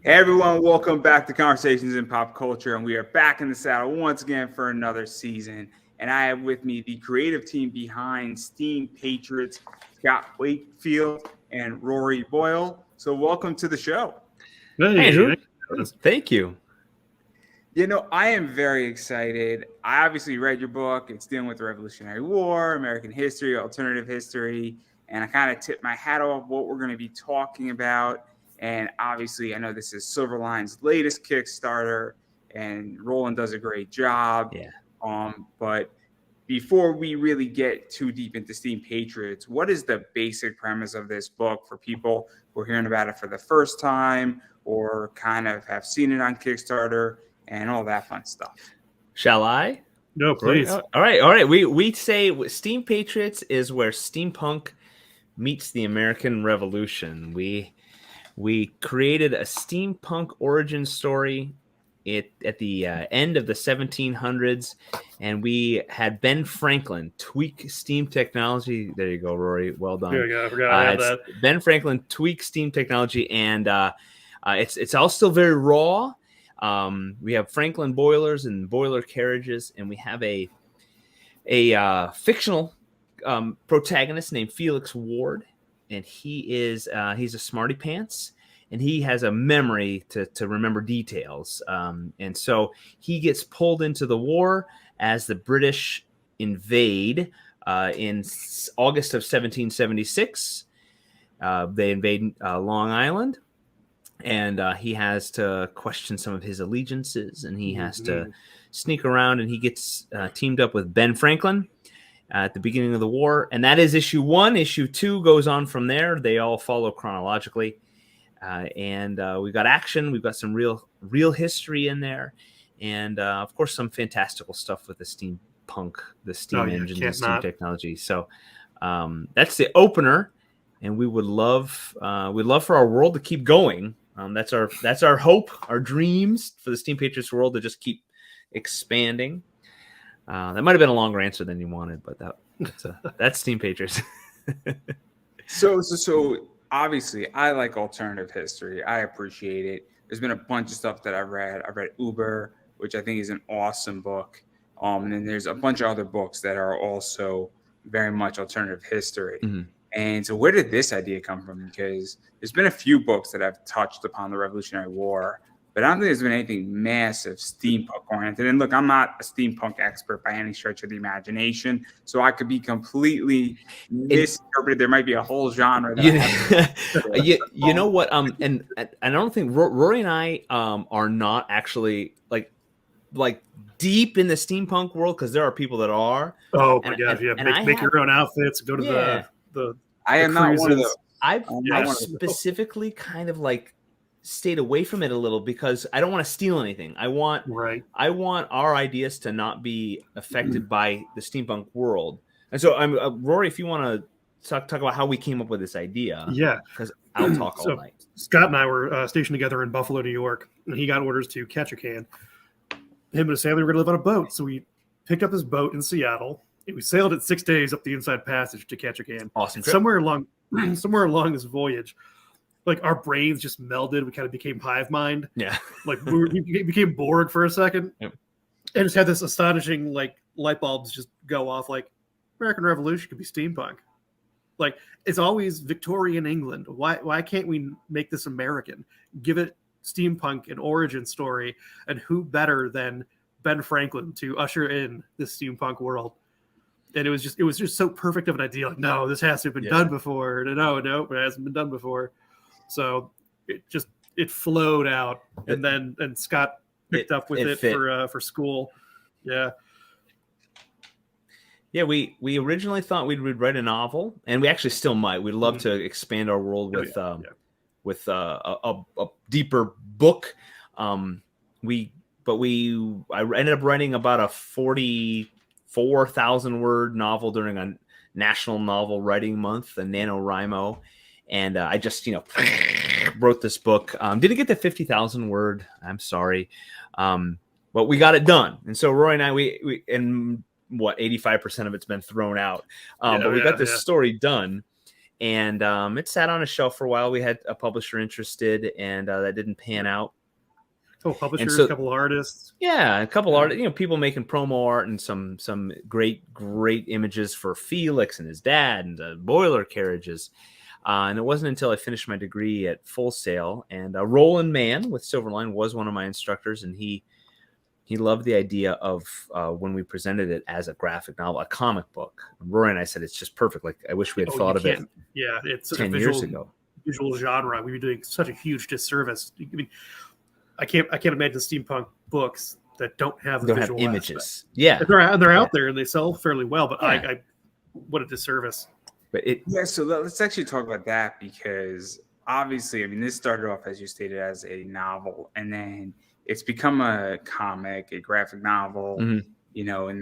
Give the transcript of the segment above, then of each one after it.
Hey everyone, welcome back to Conversations in Pop Culture, and we are back in the saddle once again for another season. And I have with me the creative team behind Steam Patriots, Scott Wakefield and Rory Boyle. So welcome to the show. Hey, Andrew. Thank you. You know, I am very excited. I obviously read your book. It's dealing with the Revolutionary War, American history, alternative history, and I kind of tipped my hat off what we're going to be talking about. And obviously, I know this is Silverline's latest Kickstarter, and Roland does a great job. Yeah. But before we really get too deep into Steam Patriots, what is the basic premise of this book for people who are hearing about it for the first time or kind of have seen it on Kickstarter and all that fun stuff? Shall I? No, please. All right. We say Steam Patriots is where steampunk meets the American Revolution. We created a steampunk origin story at the end of the 1700s, and we had Ben Franklin tweak steam technology. There you go, Rory. Well done. There you go. I forgot I had that. Ben Franklin tweak steam technology, and it's all still very raw. We have Franklin boilers and boiler carriages, and we have a fictional protagonist named Felix Ward, and he's a smarty pants, and he has a memory to remember details. And so he gets pulled into the war as the British invade in August of 1776. They invade Long Island. And he has to question some of his allegiances, and he has to sneak around, and he gets teamed up with Ben Franklin at the beginning of the war. And that is issue 1. Issue 2 goes on from there. They all follow chronologically. And we've got action. We've got some real history in there. And, of course, some fantastical stuff with the steampunk, the steam engines, and steam technology. So that's the opener. And we would love for our world to keep going. That's our hope, our dreams for the Steam Patriots world to just keep expanding. That might have been a longer answer than you wanted, but that's Steam Patriots. So obviously, I like alternative history. I appreciate it. There's been a bunch of stuff that I've read. I've read Uber, which I think is an awesome book. And then there's a bunch of other books that are also very much alternative history. Mm-hmm. And so where did this idea come from? Because there's been a few books that have touched upon the Revolutionary War, but I don't think there's been anything massive steampunk oriented. And look, I'm not a steampunk expert by any stretch of the imagination, so I could be completely misinterpreted. There might be a whole genre. You know what? And I don't think Rory and I are not actually like deep in the steampunk world, because there are people that are. Oh my gosh! Yeah, make your own outfits. Go to I am not one of those. I've specifically kind of like stayed away from it a little because I don't want to steal anything. I want our ideas to not be affected by the steampunk world. And so Rory, if you want to talk about how we came up with this idea. Yeah. Because I'll talk all night. Scott and I were stationed together in Buffalo, New York, and he got orders to catch a can. Him and his family were going to live on a boat. So we picked up his boat in Seattle. We sailed it 6 days up the Inside Passage to catch a can. Awesome. Somewhere along this voyage, like our brains just melded. We kind of became hive mind. Yeah. Like we became Borg for a second. Yep. And just had this astonishing like light bulbs just go off. Like American Revolution could be steampunk. Like it's always Victorian England. Why can't we make this American? Give it steampunk, an origin story, and who better than Ben Franklin to usher in this steampunk world? And it was just so perfect of an idea. Like, no, this has to have been done before. No, it hasn't been done before. So it flowed out, and Scott picked up with it for school. Yeah. Yeah, we originally thought we'd write a novel, and we actually still might. We'd love to expand our world with a deeper book. I ended up writing about a 44,000 word novel during a National Novel Writing Month, the NaNoWriMo. And I just, wrote this book. Didn't get the 50,000 word. I'm sorry. But we got it done. And so Roy and I, we 85% of it's been thrown out. But we got this story done. And it sat on a shelf for a while. We had a publisher interested, and that didn't pan out. Oh, publishers, so- a couple of artists. Yeah, a couple art, people making promo art and some great images for Felix and his dad and boiler carriages. And it wasn't until I finished my degree at Full Sail, and Roland Mann with Silverline was one of my instructors, and he loved the idea of when we presented it as a graphic novel, a comic book. Rory and I said it's just perfect. Like, I wish we had thought of it. Yeah, it's 10 years ago. Visual genre. We were doing such a huge disservice. I mean, I can't imagine steampunk books that don't have visual images. aspect. Yeah, they're out there and they sell fairly well. But I what a disservice. But so let's actually talk about that, because obviously, I mean, this started off, as you stated, as a novel, and then it's become a comic, a graphic novel, and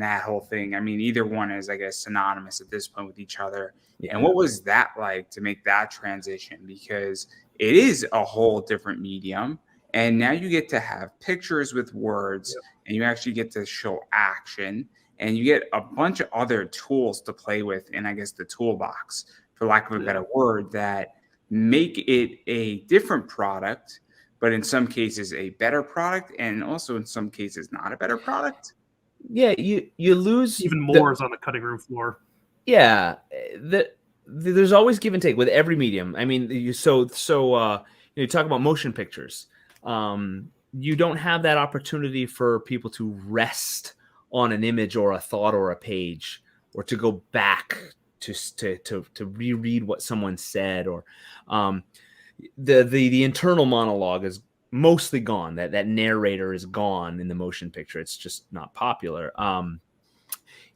that whole thing. I mean, either one is, I guess, synonymous at this point with each other. Yeah. And what was that like to make that transition? Because it is a whole different medium. And now you get to have pictures with words, and you actually get to show action, and you get a bunch of other tools to play with in, I guess, the toolbox, for lack of a better word, that make it a different product, but in some cases a better product, and also in some cases not a better product. Yeah, you lose even more is on the cutting room floor. Yeah, there's always give and take with every medium. I mean, you talk about motion pictures. You don't have that opportunity for people to rest on an image or a thought or a page, or to go back to reread what someone said, or the internal monologue is mostly gone. That narrator is gone in the motion picture. It's just not popular.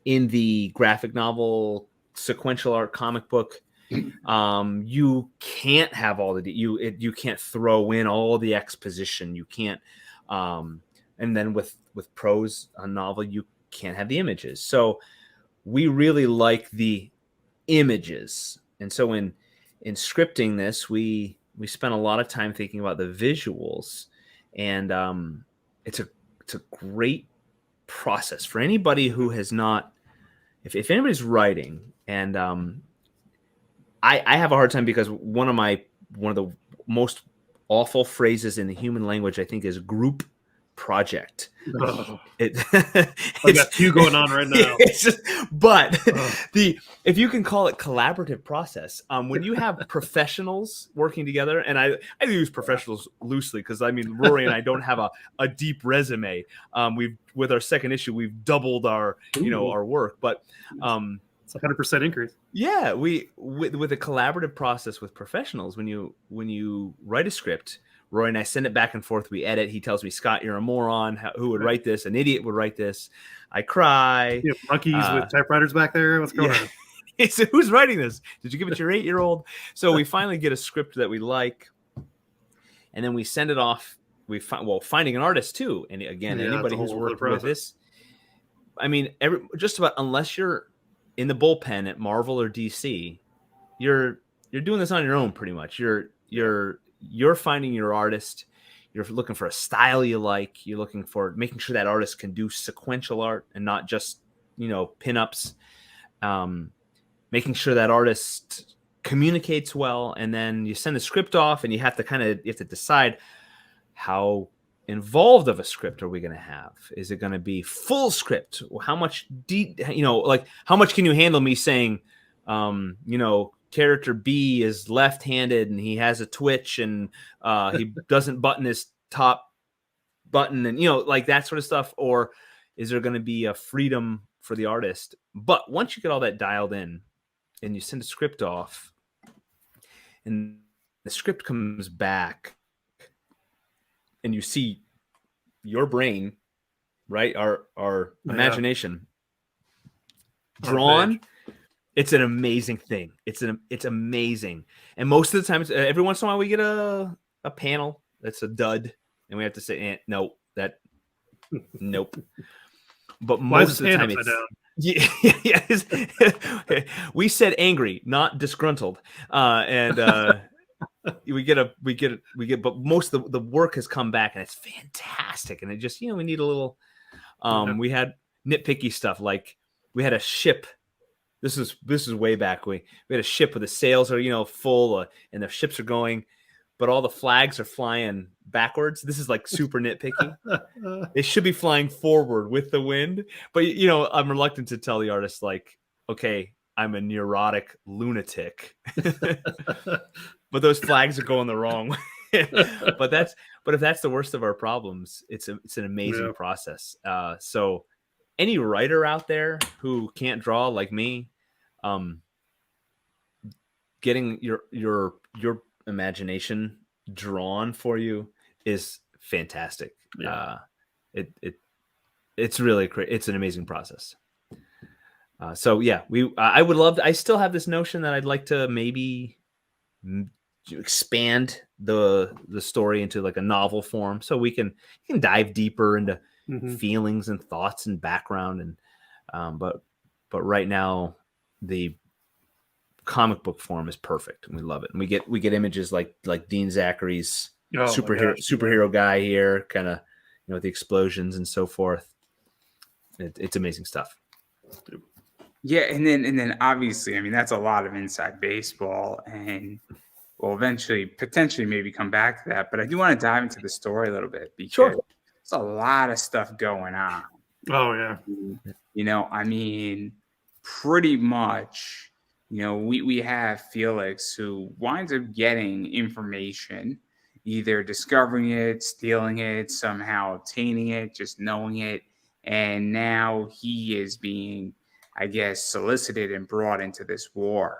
In the graphic novel, sequential art, comic book, you can't have all you can't throw in all the exposition. You can't, and then with prose, a novel, you can't have the images. So we really like the images, and so in scripting this, we spent a lot of time thinking about the visuals, and it's a great process for anybody who has not. If anybody's writing, and I have a hard time, because one of the most awful phrases in the human language, I think, is group project. I've got two going on right now. If you can call it collaborative process, when you have professionals working together, and I use professionals loosely, because I mean, Rory and I don't have a deep resume. With our second issue, we've doubled our our work, but it's 100% increase. Yeah, with a collaborative process with professionals, when you write a script, Roy and I send it back and forth. We edit. He tells me, "Scott, you're a moron. Who would write this? An idiot would write this." I cry. You have monkeys with typewriters back there. What's going on? He said, "Who's writing this? Did you give it to your 8-year-old?" So we finally get a script that we like, and then we send it off. Finding an artist too. And again, anybody who's worked with this, I mean, just about, unless you're in the bullpen at Marvel or DC, you're doing this on your own pretty much. You're finding your artist. You're looking for a style you like. You're looking for making sure that artist can do sequential art and not just pinups. Making sure that artist communicates well, and then you send the script off, and you have to decide how involved of a script are we going to have. Is it going to be full script? How much how much can you handle me saying, character B is left-handed and he has a twitch, and he doesn't button his top button, and that sort of stuff? Or is there going to be a freedom for the artist? But once you get all that dialed in and you send a script off, and the script comes back, and you see your brain, right? Our imagination drawn. It's an amazing thing. It's amazing. And most of the time, every once in a while, we get a panel that's a dud, and we have to say, nope. But most of the time, we said angry, not disgruntled, and we get. But most of the work has come back, and it's fantastic. And it just we need a little. We had nitpicky stuff, like we had a ship This is way back. We had a ship where the sails are full, and the ships are going, but all the flags are flying backwards. This is like super nitpicky. They should be flying forward with the wind. But I'm reluctant to tell the artist, like, okay, I'm a neurotic lunatic, but those flags are going the wrong way. but if that's the worst of our problems, it's an amazing process. So any writer out there who can't draw like me, getting your imagination drawn for you is fantastic. It's really it's an amazing process. I would love I still have this notion that I'd like to maybe expand the story into like a novel form, so we can dive deeper into feelings and thoughts and background, and but right now the comic book form is perfect, and we love it. And we get images like Dean Zachary's superhero guy here, kind of the explosions and so forth. It's amazing stuff. Yeah, and then obviously, I mean, that's a lot of inside baseball, and we'll eventually potentially maybe come back to that. But I do want to dive into the story a little bit, because there's a lot of stuff going on. Oh yeah. I mean, pretty much, we have Felix, who winds up getting information, either discovering it, stealing it, somehow obtaining it, just knowing it. And now he is being, I guess, solicited and brought into this war.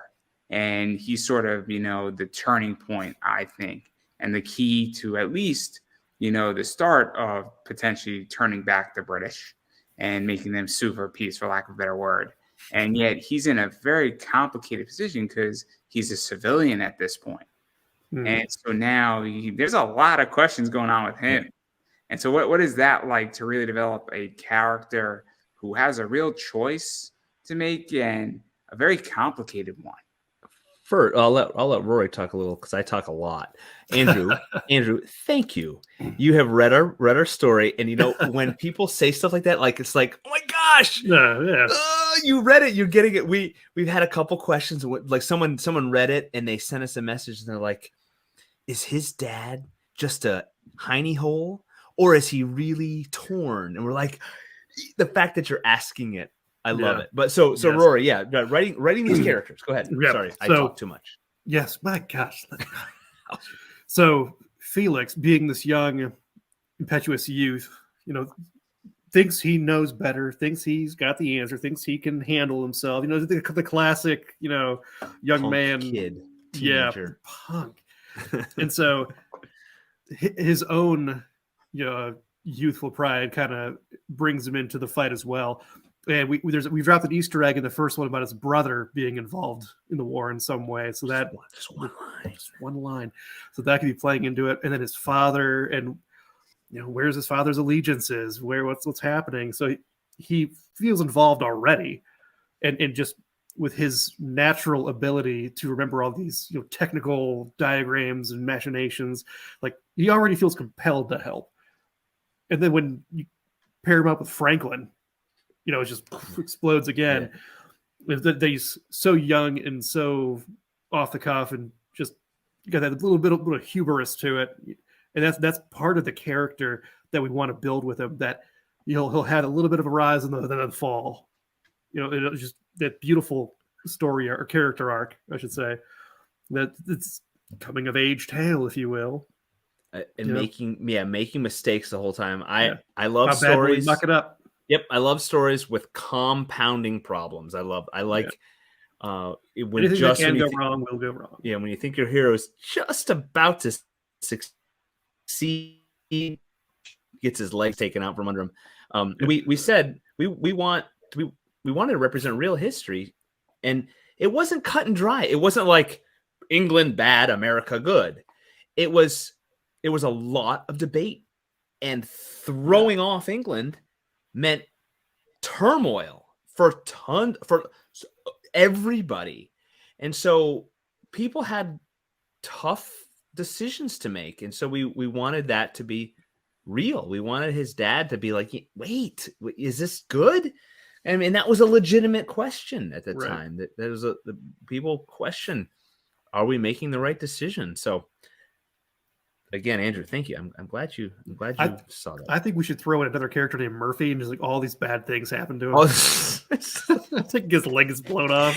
And he's sort of, the turning point, I think, and the key to at least, the start of potentially turning back the British and making them sue for peace, for lack of a better word. And yet he's in a very complicated position because he's a civilian at this point. And so now there's a lot of questions going on with him. And so what is that like, to really develop a character who has a real choice to make, and a very complicated one? First, I'll let Rory talk a little, because I talk a lot. Andrew, thank you. You have read our story, and when people say stuff like that, like, it's like, oh my gosh, you read it, you're getting it. We've had a couple questions, like someone read it and they sent us a message, and they're like, is his dad just a hiney hole, or is he really torn? And we're like, the fact that you're asking it, I love it. But so yes. Rory, writing these characters. Go ahead. Sorry, I talk too much. Yes, my gosh. So Felix, being this young, impetuous youth, thinks he knows better, thinks he's got the answer, thinks he can handle himself. The classic, young punk man, kid, teenager. Punk. And so his own, youthful pride kind of brings him into the fight as well. And we dropped an Easter egg in the first one about his brother being involved in the war in some way. So that just one line. So that could be playing into it. And then his father, and where's his father's allegiances? What's happening? So he feels involved already, and just with his natural ability to remember all these technical diagrams and machinations, like he already feels compelled to help. And then when you pair him up with Franklin, it just explodes again. Yeah. He's so young and so off the cuff, and just got that little bit of hubris to it. And that's part of the character that we want to build with him, that he'll have a little bit of a rise and then a fall. It's just that beautiful story or character arc, I should say. That it's coming of age tale, if you will. And making mistakes the whole time. I love stories. Muck it up. Yep, I love stories with compounding problems. I like when anything that can go wrong will go wrong. Yeah, when you think your hero is just about to succeed, gets his legs taken out from under him. We said we wanted to represent real history, and it wasn't cut and dry. It wasn't like England bad, America good. It was a lot of debate, and throwing off England meant turmoil for everybody. And so people had tough decisions to make. And so we wanted that to be real. We wanted his dad to be like, wait, is this good? I mean, that was a legitimate question at the Right. time. That was the people question, are we making the right decision? So again, Andrew, thank you. I'm glad you saw that. I think we should throw in another character named Murphy, and just like all these bad things happen to him. Oh, I think his leg is blown off.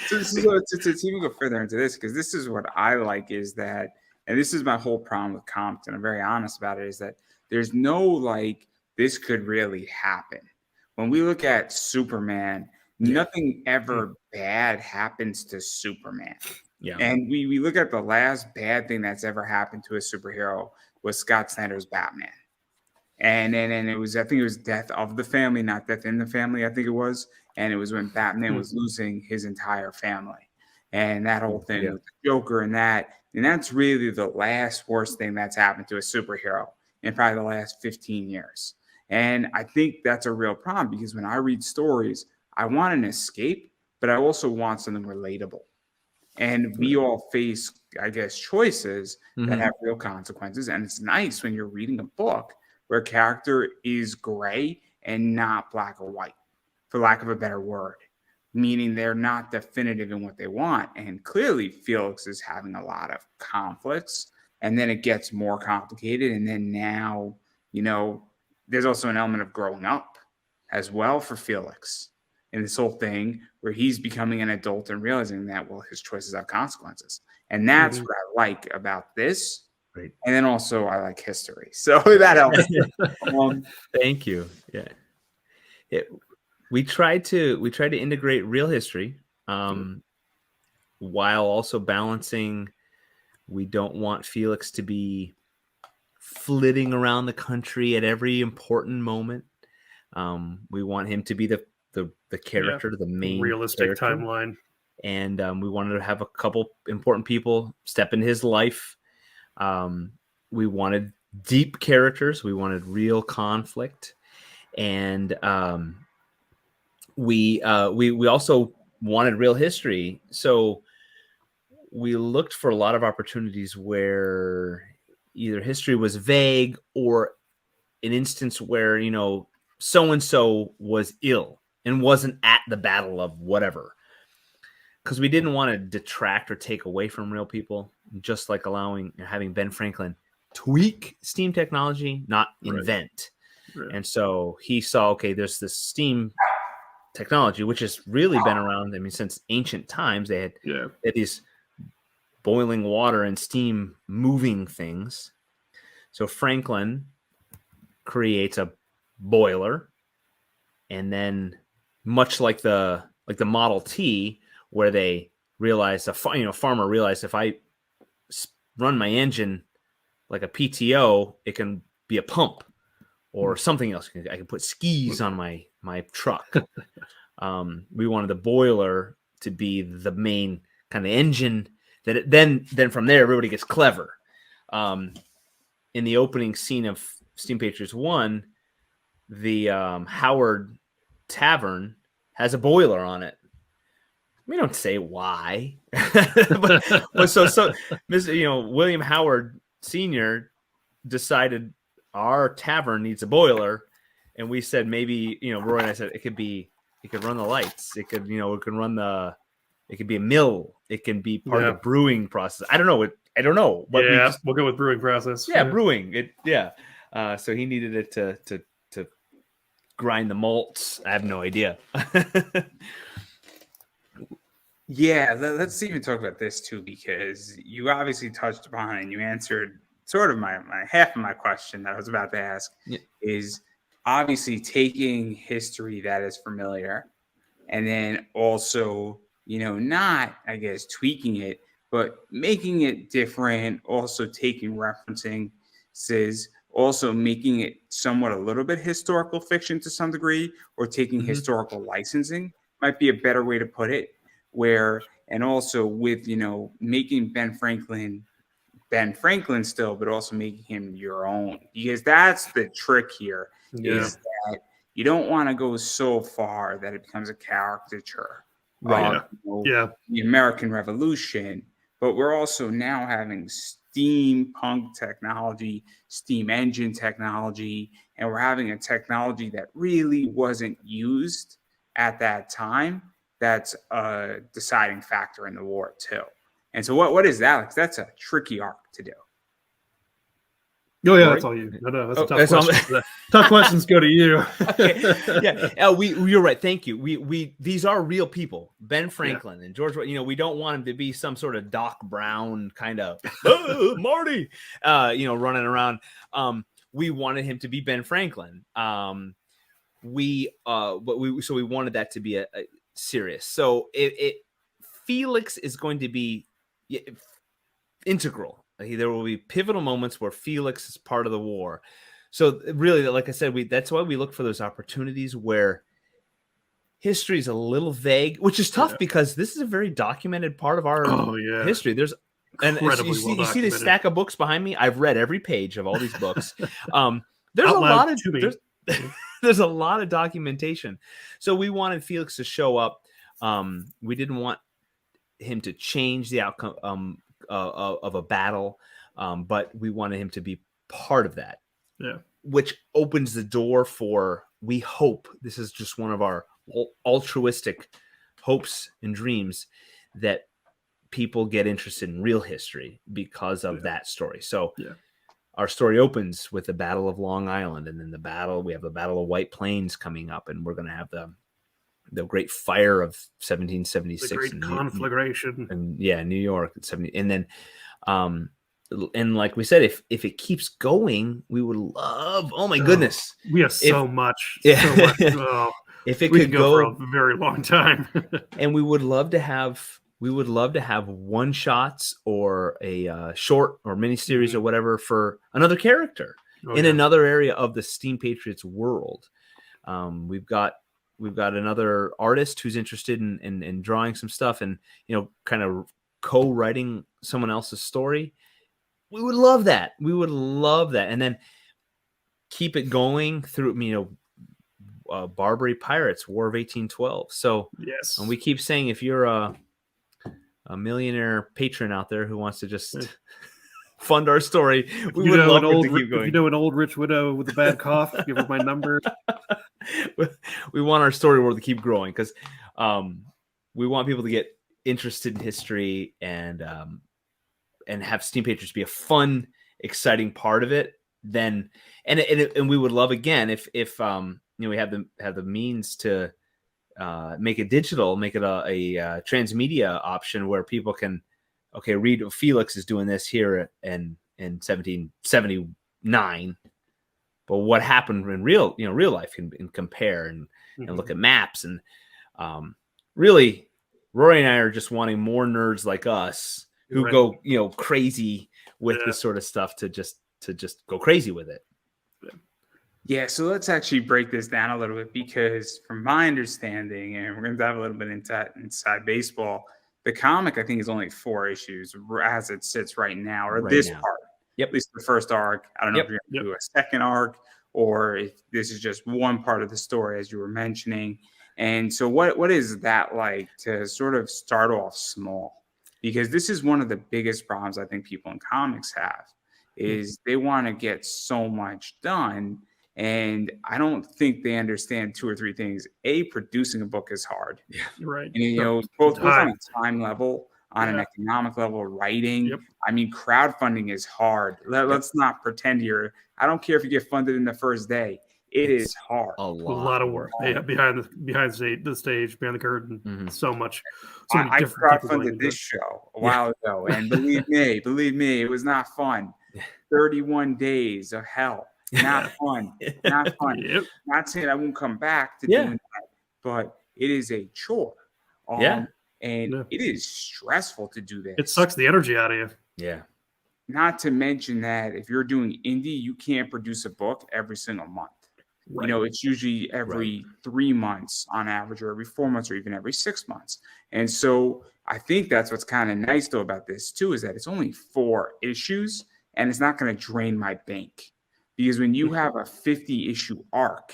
So to even go further into this, because this is what I like, is that, and this is my whole problem with comics, and I'm very honest about it, is that there's no like, this could really happen. When we look at Superman, nothing ever bad happens to Superman. Yeah. And we look at the last bad thing that's ever happened to a superhero was Scott Snyder's Batman. And it was, I think it was death of the family, not death in the family, I think it was. And it was when Batman was losing his entire family. And that whole thing with the Joker and that's really the last worst thing that's happened to a superhero in probably the last 15 years. And I think that's a real problem, because when I read stories, I want an escape, but I also want something relatable. And we all face, I guess, choices that have real consequences. And it's nice when you're reading a book where a character is gray and not black or white, for lack of a better word, meaning they're not definitive in what they want. And clearly Felix is having a lot of conflicts, and then it gets more complicated. And then now, there's also an element of growing up as well for Felix in this whole thing, where he's becoming an adult and realizing that, well, his choices have consequences. And that's what I like about this. Right. And then also I like history. So that helps. Thank you. Yeah. We tried to integrate real history while also balancing, we don't want Felix to be flitting around the country at every important moment. We want him to be the character, the main realistic character. timeline. And we wanted to have a couple important people step into his life. We wanted deep characters. We wanted real conflict. And we also wanted real history. So we looked for a lot of opportunities where either history was vague, or an instance where, so-and-so was ill and wasn't at the battle of whatever. Because we didn't want to detract or take away from real people, just like having Ben Franklin tweak steam technology, not invent. Right. And so he saw, okay, there's this steam technology, which has really been around. I mean, since ancient times, they had these boiling water and steam moving things. So Franklin creates a boiler, and then much like the Model T, where they realized, farmer realized, if I run my engine like a PTO, it can be a pump or something else. I can put skis on my truck. We wanted the boiler to be the main kind of engine that then from there, everybody gets clever. In the opening scene of Steam Patriots 1, the Howard Tavern has a boiler on it. We don't say why, but so William Howard Sr. decided our tavern needs a boiler, and we said maybe Roy and I said it could run the lights, it could it could be a mill, it can be part of the brewing process. I don't know. But we'll go with brewing process. Brewing. So he needed it to grind the malts. I have no idea. Yeah, let's even talk about this too, because you obviously touched upon it and you answered sort of my half of my question that I was about to ask. Is obviously taking history that is familiar, and then also, not, I guess, tweaking it, but making it different, also taking references, also making it somewhat a little bit historical fiction to some degree, or taking historical licensing might be a better way to put it. And also with, making Ben Franklin still, but also making him your own, because that's the trick here, is that you don't want to go so far that it becomes a caricature of the American Revolution, but we're also now having steampunk technology, steam engine technology, and we're having a technology that really wasn't used at that time. That's a deciding factor in the war too. And so what is that? Like, that's a tricky arc to do. Oh yeah, Rory? that's all you. No, that's a that's tough question. Tough questions go to you. Okay. Yeah, you're right. Thank you. We these are real people, Ben Franklin and George. You know, we don't want him to be some sort of Doc Brown kind of Marty, running around. We wanted him to be Ben Franklin. We wanted that to be a serious. So Felix is going to be integral. There will be pivotal moments where Felix is part of the war. So really, like I said, that's why we look for those opportunities where history is a little vague, which is tough because this is a very documented part of our history. There's you see the stack of books behind me. I've read every page of all these books. There's there's a lot of documentation. So we wanted Felix to show up. We didn't want him to change the outcome of a battle, but we wanted him to be part of that. Yeah, which opens the door for, we hope, this is just one of our altruistic hopes and dreams, that people get interested in real history because of that story. So our story opens with the Battle of Long Island, and then we have the Battle of White Plains coming up, and we're going to have the Great Fire of 1776, the Great Conflagration, and New York at 70, and then and like we said, if it keeps going, we would love. Oh my goodness, we have so much. If it we could go for a very long time, and we would love to have one shots or a short or miniseries or whatever for another character in another area of the Steam Patriots world. We've got another artist who's interested in drawing some stuff and kind of co-writing someone else's story. We would love that. And then keep it going through, Barbary Pirates, War of 1812. So yes, and we keep saying, if you're a millionaire patron out there who wants to just fund our story, we would love to keep going. If you know an old rich widow with a bad cough, give her my number. We want our story world to keep growing because we want people to get interested in history and have Steam Patriots be a fun, exciting part of it. Then and we would love, again, if we have the means to make it digital, make it a transmedia option where people can read Felix is doing this here in 1779, but what happened in real life, and compare and look at maps, and really Rory and I are just wanting more nerds like us who go crazy with this sort of stuff to just go crazy with it. Yeah, so let's actually break this down a little bit, because from my understanding, and we're going to dive a little bit inside baseball, the comic, I think, is only 4 issues as it sits right now, or this part. Yep. At least the first arc. I don't know if you're going to do a second arc, or if this is just one part of the story, as you were mentioning. And so what is that like to sort of start off small? Because this is one of the biggest problems I think people in comics have, is they want to get so much done. And I don't think they understand 2 or 3 things. A, producing a book is hard. Yeah, right. And, both on a time level, on an economic level, writing. Yep. I mean, crowdfunding is hard. Let's not pretend I don't care if you get funded in the first day. It's hard. A lot of work. Yeah, behind the stage, behind the curtain. Mm-hmm. So much. So I crowdfunded this show a while ago, and believe me, it was not fun. 31 days of hell. Not fun. Yep. Not saying I won't come back to doing that, but it is a chore. And it is stressful to do this. It sucks the energy out of you. Yeah. Not to mention that if you're doing indie, you can't produce a book every single month. Right. It's usually every 3 months on average, or every 4 months, or even every 6 months. And so I think that's what's kind of nice though about this too, is that it's only 4 issues, and it's not going to drain my bank. Because when you have a 50-issue arc,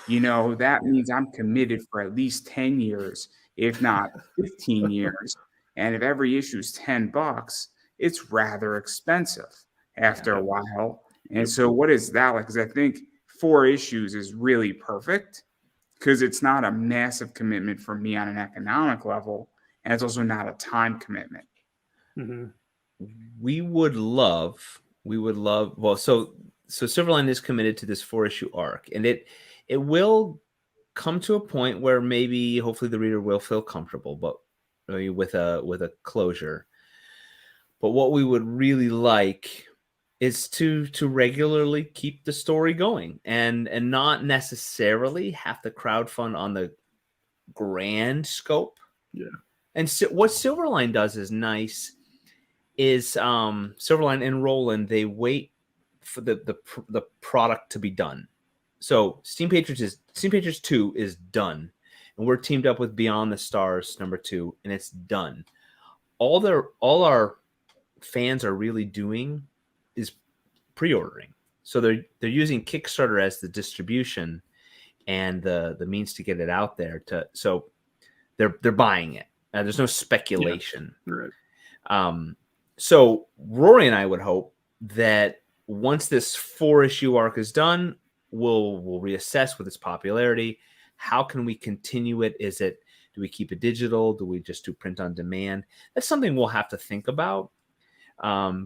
that means I'm committed for at least 10 years, if not 15 years. And if every issue is $10, it's rather expensive after a while. And so what is that like? Because I think 4 issues is really perfect because it's not a massive commitment for me on an economic level, and it's also not a time commitment. Mm-hmm. We would love, well, so Silverline is committed to this 4-issue arc, and it will come to a point where maybe hopefully the reader will feel comfortable, but with a closure. But what we would really like is to regularly keep the story going and not necessarily have to crowdfund on the grand scope. Yeah. And so what Silverline does is nice is Silverline and Roland, they wait for the product to be done. So Steam Patriots 2 is done, and we're teamed up with Beyond the Stars #2, and it's done. All our fans are really doing is pre-ordering. So they're using Kickstarter as the distribution and the means to get it out there. So they're buying it. There's no speculation. Yeah. Right. So Rory and I would hope that once this 4-issue arc is done, we'll reassess with its popularity. How can we continue it? Do we keep it digital? Do we just do print on demand? That's something we'll have to think about,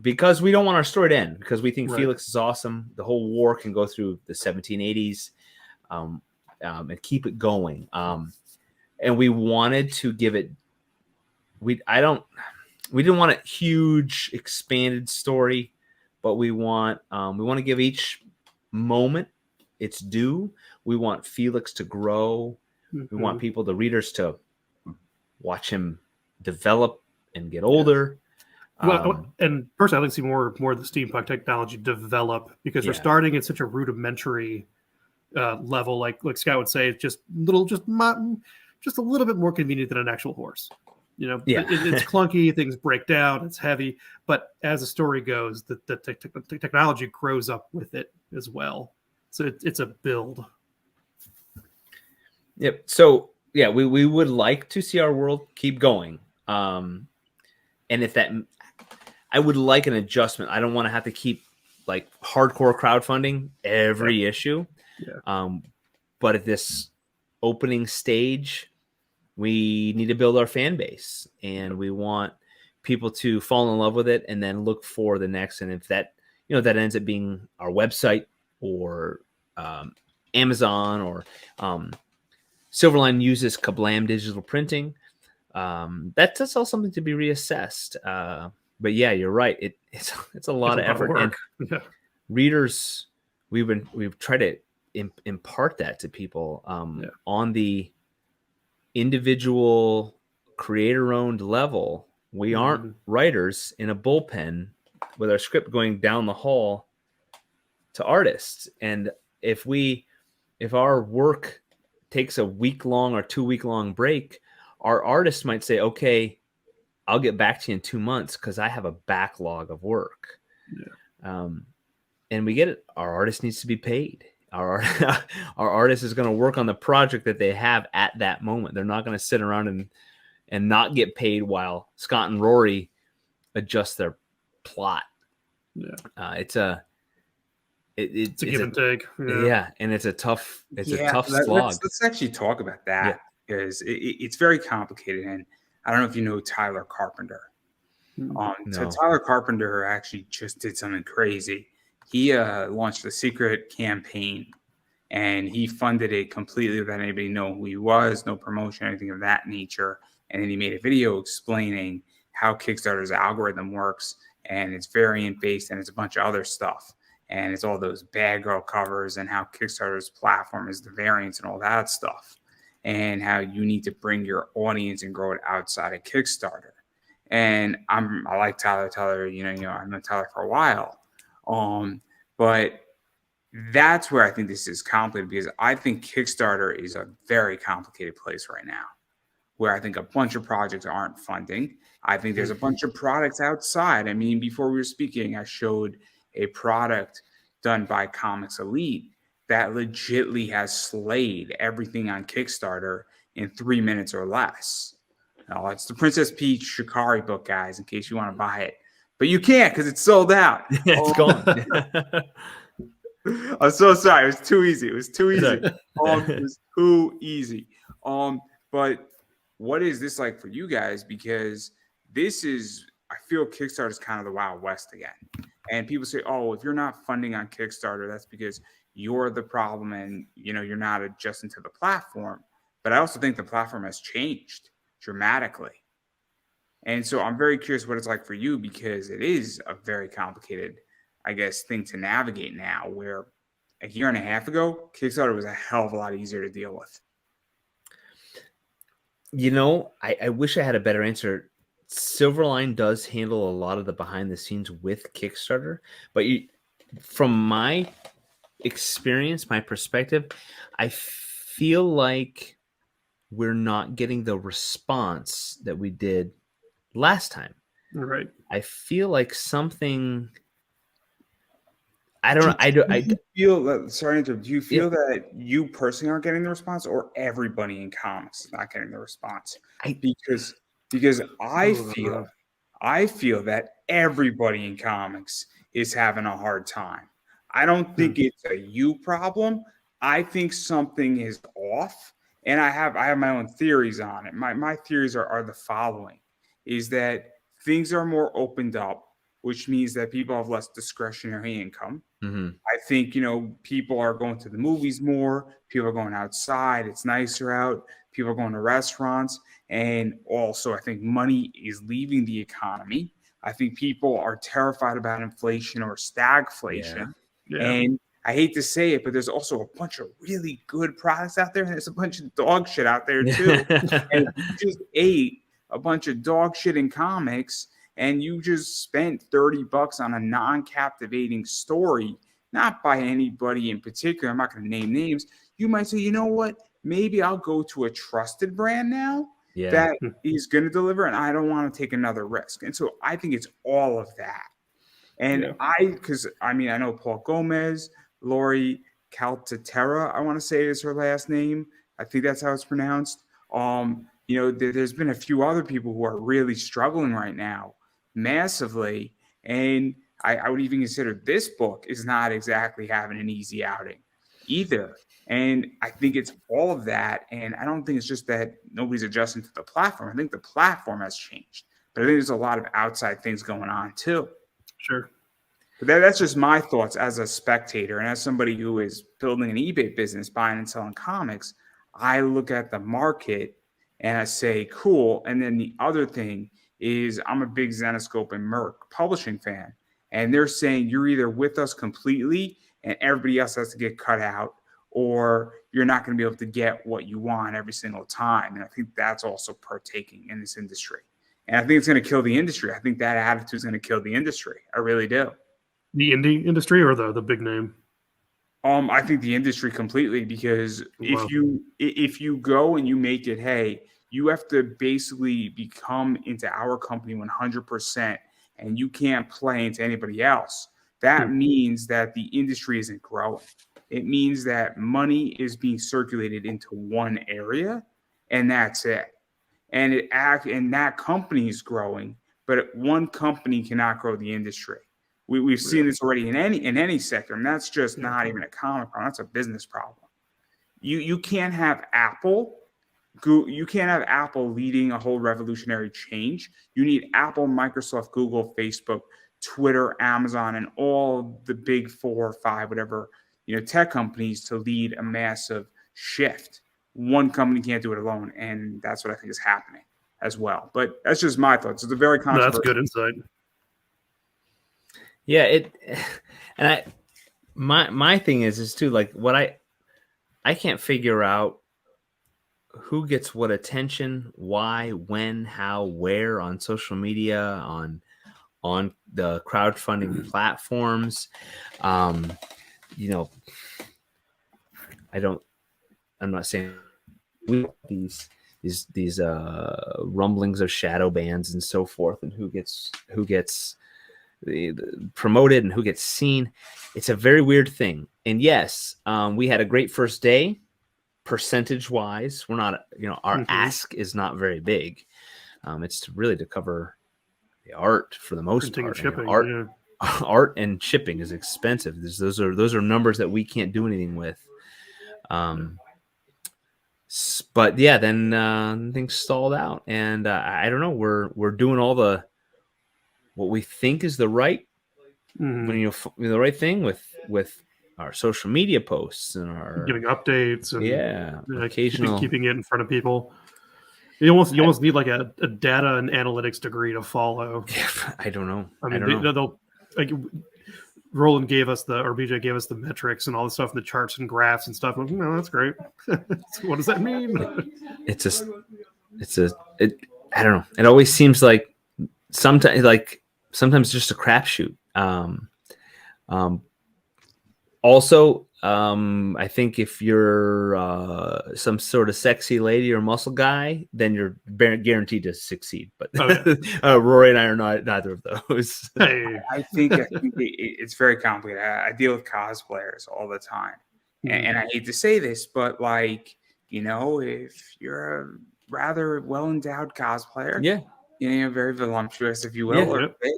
because we don't want our story to end, because we think Felix is awesome. The whole war can go through the 1780s and keep it going. And we wanted to give it. We didn't want a huge expanded story, but we want to give each moment its due. We want Felix to grow. Mm-hmm. We want the readers to watch him develop and get older. Well, and personally, I'd like to see more of the steampunk technology develop, because we're starting at such a rudimentary level. Like Scott would say, it's just a little bit more convenient than an actual horse. It's clunky, things break down, it's heavy, but as the story goes, the technology grows up with it as well. So it's a build. Yep. So yeah, we would like to see our world keep going. And if that, I would like an adjustment. I don't want to have to keep like hardcore crowdfunding every issue. Yeah. But at this opening stage, we need to build our fan base, and we want people to fall in love with it and then look for the next. And if that, that ends up being our website or Amazon or Silverline uses Kablam digital printing, that's all something to be reassessed. But yeah, you're right. It's a lot of effort. And readers, we've tried to impart that to people on the individual creator-owned level. We aren't writers in a bullpen with our script going down the hall to artists. And if our work takes a week-long or 2-week-long break, our artist might say, okay, I'll get back to you in 2 months because I have a backlog of work. Yeah. And we get it. Our artist needs to be paid. Our artist is going to work on the project that they have at that moment. They're not going to sit around and not get paid while Scott and Rory adjust their plot. Yeah. It's a give and take. Yeah, and it's a tough slog. Let's actually talk about that, because it's very complicated. And I don't know if you know Tyler Carpenter. No. So Tyler Carpenter actually just did something crazy. He launched a secret campaign, and he funded it completely without anybody knowing who he was, no promotion, anything of that nature. And then he made a video explaining how Kickstarter's algorithm works, and it's variant based, and it's a bunch of other stuff. And it's all those bad girl covers, and how Kickstarter's platform is the variants and all that stuff, and how you need to bring your audience and grow it outside of Kickstarter. And I like Tyler. Tyler, I've known Tyler for a while. But that's where I think this is complicated, because I think Kickstarter is a very complicated place right now, where I think a bunch of projects aren't funding. I think there's a bunch of products outside. I mean, before we were speaking, I showed a product done by Comics Elite that legitly has slayed everything on Kickstarter in 3 minutes or less. It's the Princess Peach Shikari book, guys, in case you want to buy it. but you can't because it's sold out. It's gone. I'm so sorry. It was too easy. It was too easy. Sorry. It was too easy. But what is this like for you guys? Because this is, I feel Kickstarter is kind of the Wild West again. And people say, oh, if you're not funding on Kickstarter, that's because you're the problem and, you know, you're not adjusting to the platform. But I also think the platform has changed dramatically. And so I'm very curious what it's like for you, because it is a very complicated, I guess, thing to navigate now, where a year and a half ago, Kickstarter was a hell of a lot easier to deal with. You know, I wish I had a better answer. Silverline does handle a lot of the behind the scenes with Kickstarter, but from my experience, my perspective, I feel like we're not getting the response that we did last time. Right. I feel like something. I feel that. Sorry to interrupt. Do you feel that you personally aren't getting the response, or everybody in comics is not getting the response? Because I feel that everybody in comics is having a hard time. I don't think it's a you problem. I think something is off, and I have my own theories on it. My theories are the following: is that things are more opened up, which means that people have less discretionary income. Mm-hmm. I think, you know, people are going to the movies more. People are going outside. It's nicer out. People are going to restaurants. And also, I think money is leaving the economy. I think people are terrified about inflation or stagflation. Yeah. And I hate to say it, but there's also a bunch of really good products out there. And there's a bunch of dog shit out there, too. And if you just ate a bunch of dog shit in comics, and you just spent $30 on a non-captivating story, not by anybody in particular, I'm not going to name names, you might say, you know what, maybe I'll go to a trusted brand now that is going to deliver, and I don't want to take another risk. And so I think it's all of that. And I know Paul Gomez, Lori Caltatera, I want to say is her last name. I think that's how it's pronounced. There's been a few other people who are really struggling right now, massively, and I would even consider this book is not exactly having an easy outing either. And I think it's all of that, and I don't think it's just that nobody's adjusting to the platform. I think the platform has changed, but I think there's a lot of outside things going on too. Sure. But that's just my thoughts as a spectator, and as somebody who is building an eBay business, buying and selling comics. I look at the market and I say, cool. And then the other thing is, I'm a big Zenescope and Merck publishing fan, and they're saying you're either with us completely and everybody else has to get cut out, or you're not going to be able to get what you want every single time. And I think that's also partaking in this industry. And I think it's going to kill the industry. I think that attitude is going to kill the industry. I really do. The indie industry or the big name? I think the industry completely, because if you go and you make it, hey, you have to basically become into our company 100%, and you can't play into anybody else. That means that the industry isn't growing. It means that money is being circulated into one area, and that's it. And that company is growing, but one company cannot grow the industry. We've seen this already in any sector, and that's just not even a comic problem. That's a business problem. You can't have Apple. You can't have Apple leading a whole revolutionary change. You need Apple, Microsoft, Google, Facebook, Twitter, Amazon, and all the big 4 or 5, whatever, tech companies to lead a massive shift. One company can't do it alone, and that's what I think is happening as well. But that's just my thoughts. It's a very controversial. That's good insight. Yeah, my thing is too, like, what I can't figure out who gets what attention, why, when, how, where on social media, on the crowdfunding platforms. I'm not saying these rumblings of shadow bans and so forth, and who gets promoted and who gets seen. It's a very weird thing. And yes, we had a great first day. Percentage wise, we're not, our ask is not very big. It's really to cover art for the most Printing and part. shipping, Art, yeah. art and shipping is expensive. Those are numbers that we can't do anything with. But yeah, then things stalled out, and I don't know. We're doing all what we think is the right, Mhm. the right thing with our social media posts and our Giving updates and occasional keeping it in front of people. You almost need like a data and analytics degree to follow. I don't know. I mean, I don't know. they'll like Roland gave us or BJ gave us the metrics and all the stuff, and the charts and graphs and stuff. Like, no, that's great. What does that mean? I don't know. It always seems like sometimes just a crapshoot. Also, I think if you're some sort of sexy lady or muscle guy, then you're guaranteed to succeed. But Rory and I are neither of those. Hey. I think it's very complicated. I deal with cosplayers all the time, and I hate to say this, but like, if you're a rather well endowed cosplayer, very voluptuous, if you will, or fit,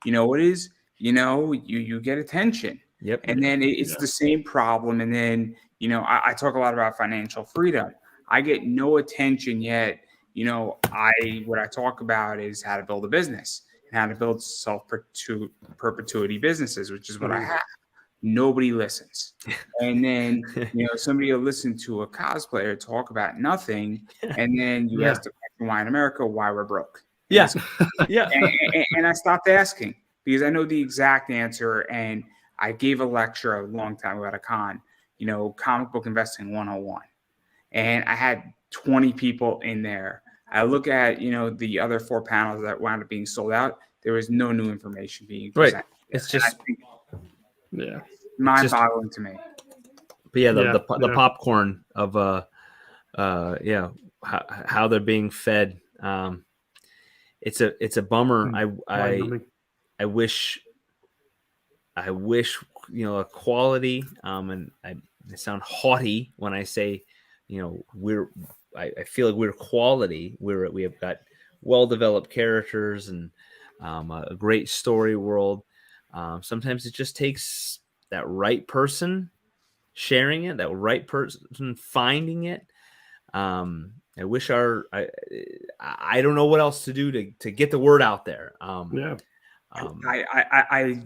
what is, you get attention. Yep. And then it's the same problem. And then, I talk a lot about financial freedom. I get no attention yet. What I talk about is how to build a business and how to build self-perpetuity businesses, which is what I have. Nobody listens. And then, somebody will listen to a cosplayer talk about nothing. And then you ask the question, why in America, why we're broke? And and I stopped asking because I know the exact answer. And I gave a lecture a long time ago at a con, Comic Book Investing 101. And I had 20 people in there. I look at, the other 4 panels that wound up being sold out. There was no new information being presented. Right. It's just mind-boggling to me. But the popcorn of how they're being fed. It's a bummer. I wish equality. And I sound haughty when I say, I feel like we're quality. We have got well-developed characters and a great story world. Sometimes it just takes that right person sharing it, that right person finding it. I wish I don't know what else to do to get the word out there. I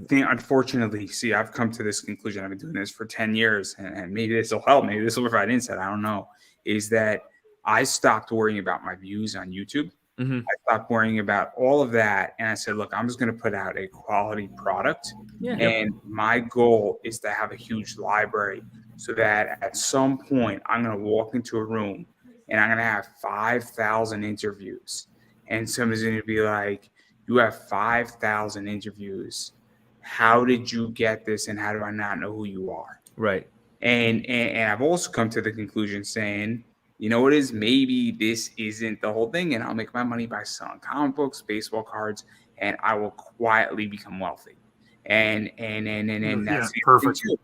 think, unfortunately, I've come to this conclusion. I've been doing this for 10 years, and maybe this will help. Maybe this will provide insight. I don't know. Is that I stopped worrying about my views on YouTube. Mm-hmm. I stopped worrying about all of that. And I said, look, I'm just going to put out a quality product. And my goal is to have a huge library so that at some point I'm going to walk into a room and I'm going to have 5,000 interviews. And somebody's going to be like, you have 5,000 interviews. How did you get this? And how do I not know who you are? Right. And I've also come to the conclusion saying, what is, maybe this isn't the whole thing, and I'll make my money by selling comic books, baseball cards, and I will quietly become wealthy. And that's perfect. Too.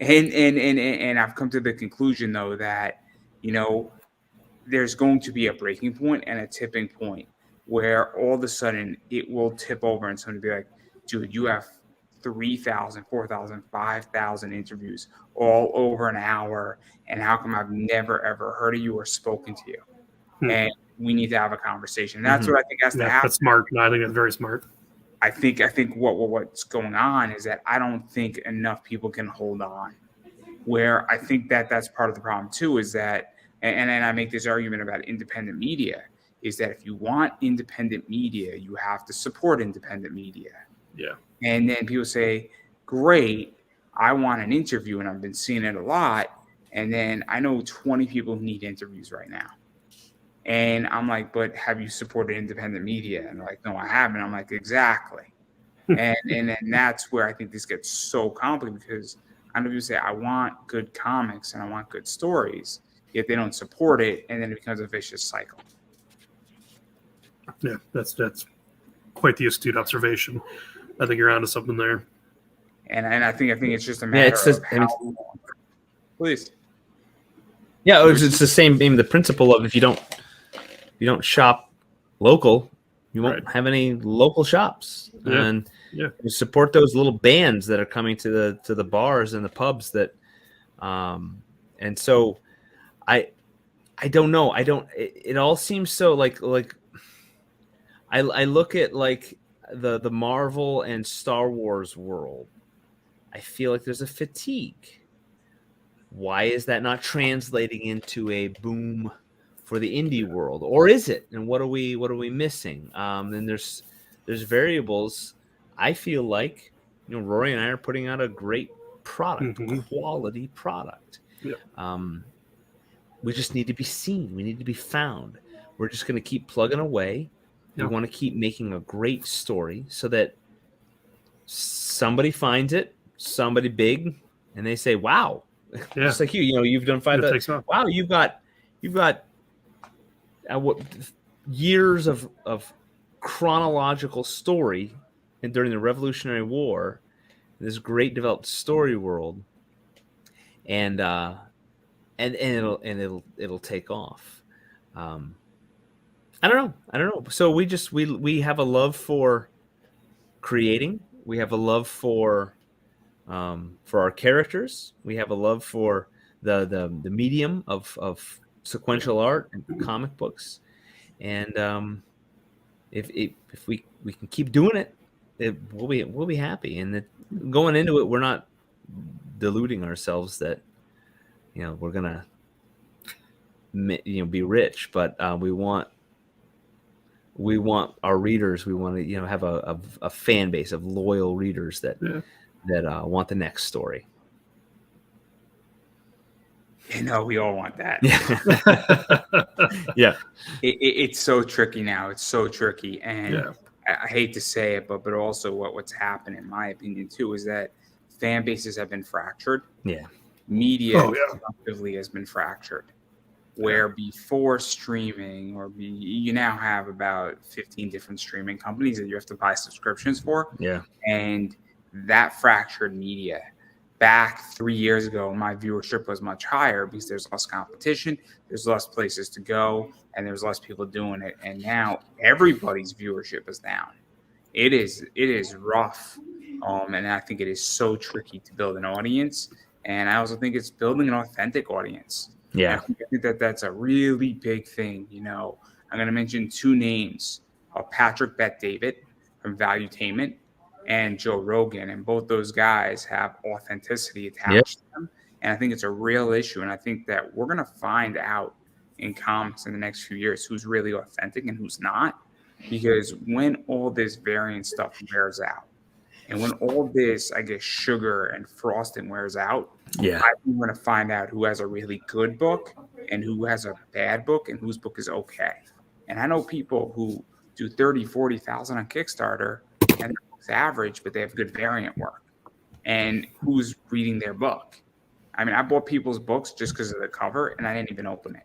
And I've come to the conclusion though that, there's going to be a breaking point and a tipping point where all of a sudden it will tip over and somebody will be like, dude, you have 3,000, 4,000, 5,000 interviews all over an hour. And how come I've never, ever heard of you or spoken to you? And we need to have a conversation. And that's what I think has to happen. That's smart. No, I think that's very smart. I think what's going on is that I don't think enough people can hold on. Where I think that's part of the problem too, is that, and I make this argument about independent media, is that if you want independent media, you have to support independent media. Yeah. And then people say, great, I want an interview, and I've been seeing it a lot. And then I know 20 people who need interviews right now. And I'm like, but have you supported independent media? And they're like, no, I haven't. I'm like, exactly. and then that's where I think this gets so complicated, because I know people say, I want good comics and I want good stories, yet they don't support it. And then it becomes a vicious cycle. Yeah, that's quite the astute observation. I think you're onto something there. And I think it's just a matter of how long. Please. Yeah, it's the same. The principle of if you don't shop local, You won't Right. have any local shops, Yeah. and Yeah. you support those little bands that are coming to the bars and the pubs that, and so I don't know. It all seems so like I look at like the Marvel and Star Wars world. I feel like there's a fatigue. Why is that not translating into a boom for the indie world, or is it? And what are we missing? And there's variables. I feel like Rory and I are putting out a great product, quality product. Yep. We just need to be seen. We need to be found. We're just going to keep plugging away. We Yep. want to keep making a great story so that somebody finds it, somebody big, and they say, "Wow." Yeah. Just like you've done 5. It takes off. Wow, you've got what years of chronological story, and during the Revolutionary War, this great developed story world, and it'll take off. I don't know. So we have a love for creating. We have a love for our characters. We have a love for the medium of sequential art and comic books, and if we can keep doing it, we'll be happy. And going into it, we're not deluding ourselves that we're gonna be rich, but we want our readers. We want to have a fan base of loyal readers that want the next story. We all want that. Yeah. It's so tricky now. It's so tricky, and I hate to say it, but also what's happened, in my opinion, too, is that fan bases have been fractured. Yeah. Media collectively has been fractured. Where before streaming, you now have about 15 different streaming companies that you have to buy subscriptions for. Yeah. And that fractured media. Back 3 years ago, my viewership was much higher because there's less competition, there's less places to go, and there's less people doing it. And now everybody's viewership is down. It is rough, and I think it is so tricky to build an audience. And I also think it's building an authentic audience. Yeah, I think that's a really big thing. I'm going to mention 2 names: Patrick Bet-David from Valuetainment and Joe Rogan, and both those guys have authenticity attached to them. And I think it's a real issue. And I think that we're going to find out in comics in the next few years who's really authentic and who's not. Because when all this variant stuff wears out, and when all this, I guess, sugar and frosting wears out, I'm going to find out who has a really good book and who has a bad book and whose book is okay. And I know people who do 30, 40,000 on Kickstarter and their book's average, but they have good variant work. And who's reading their book? I mean, I bought people's books just because of the cover, and I didn't even open it.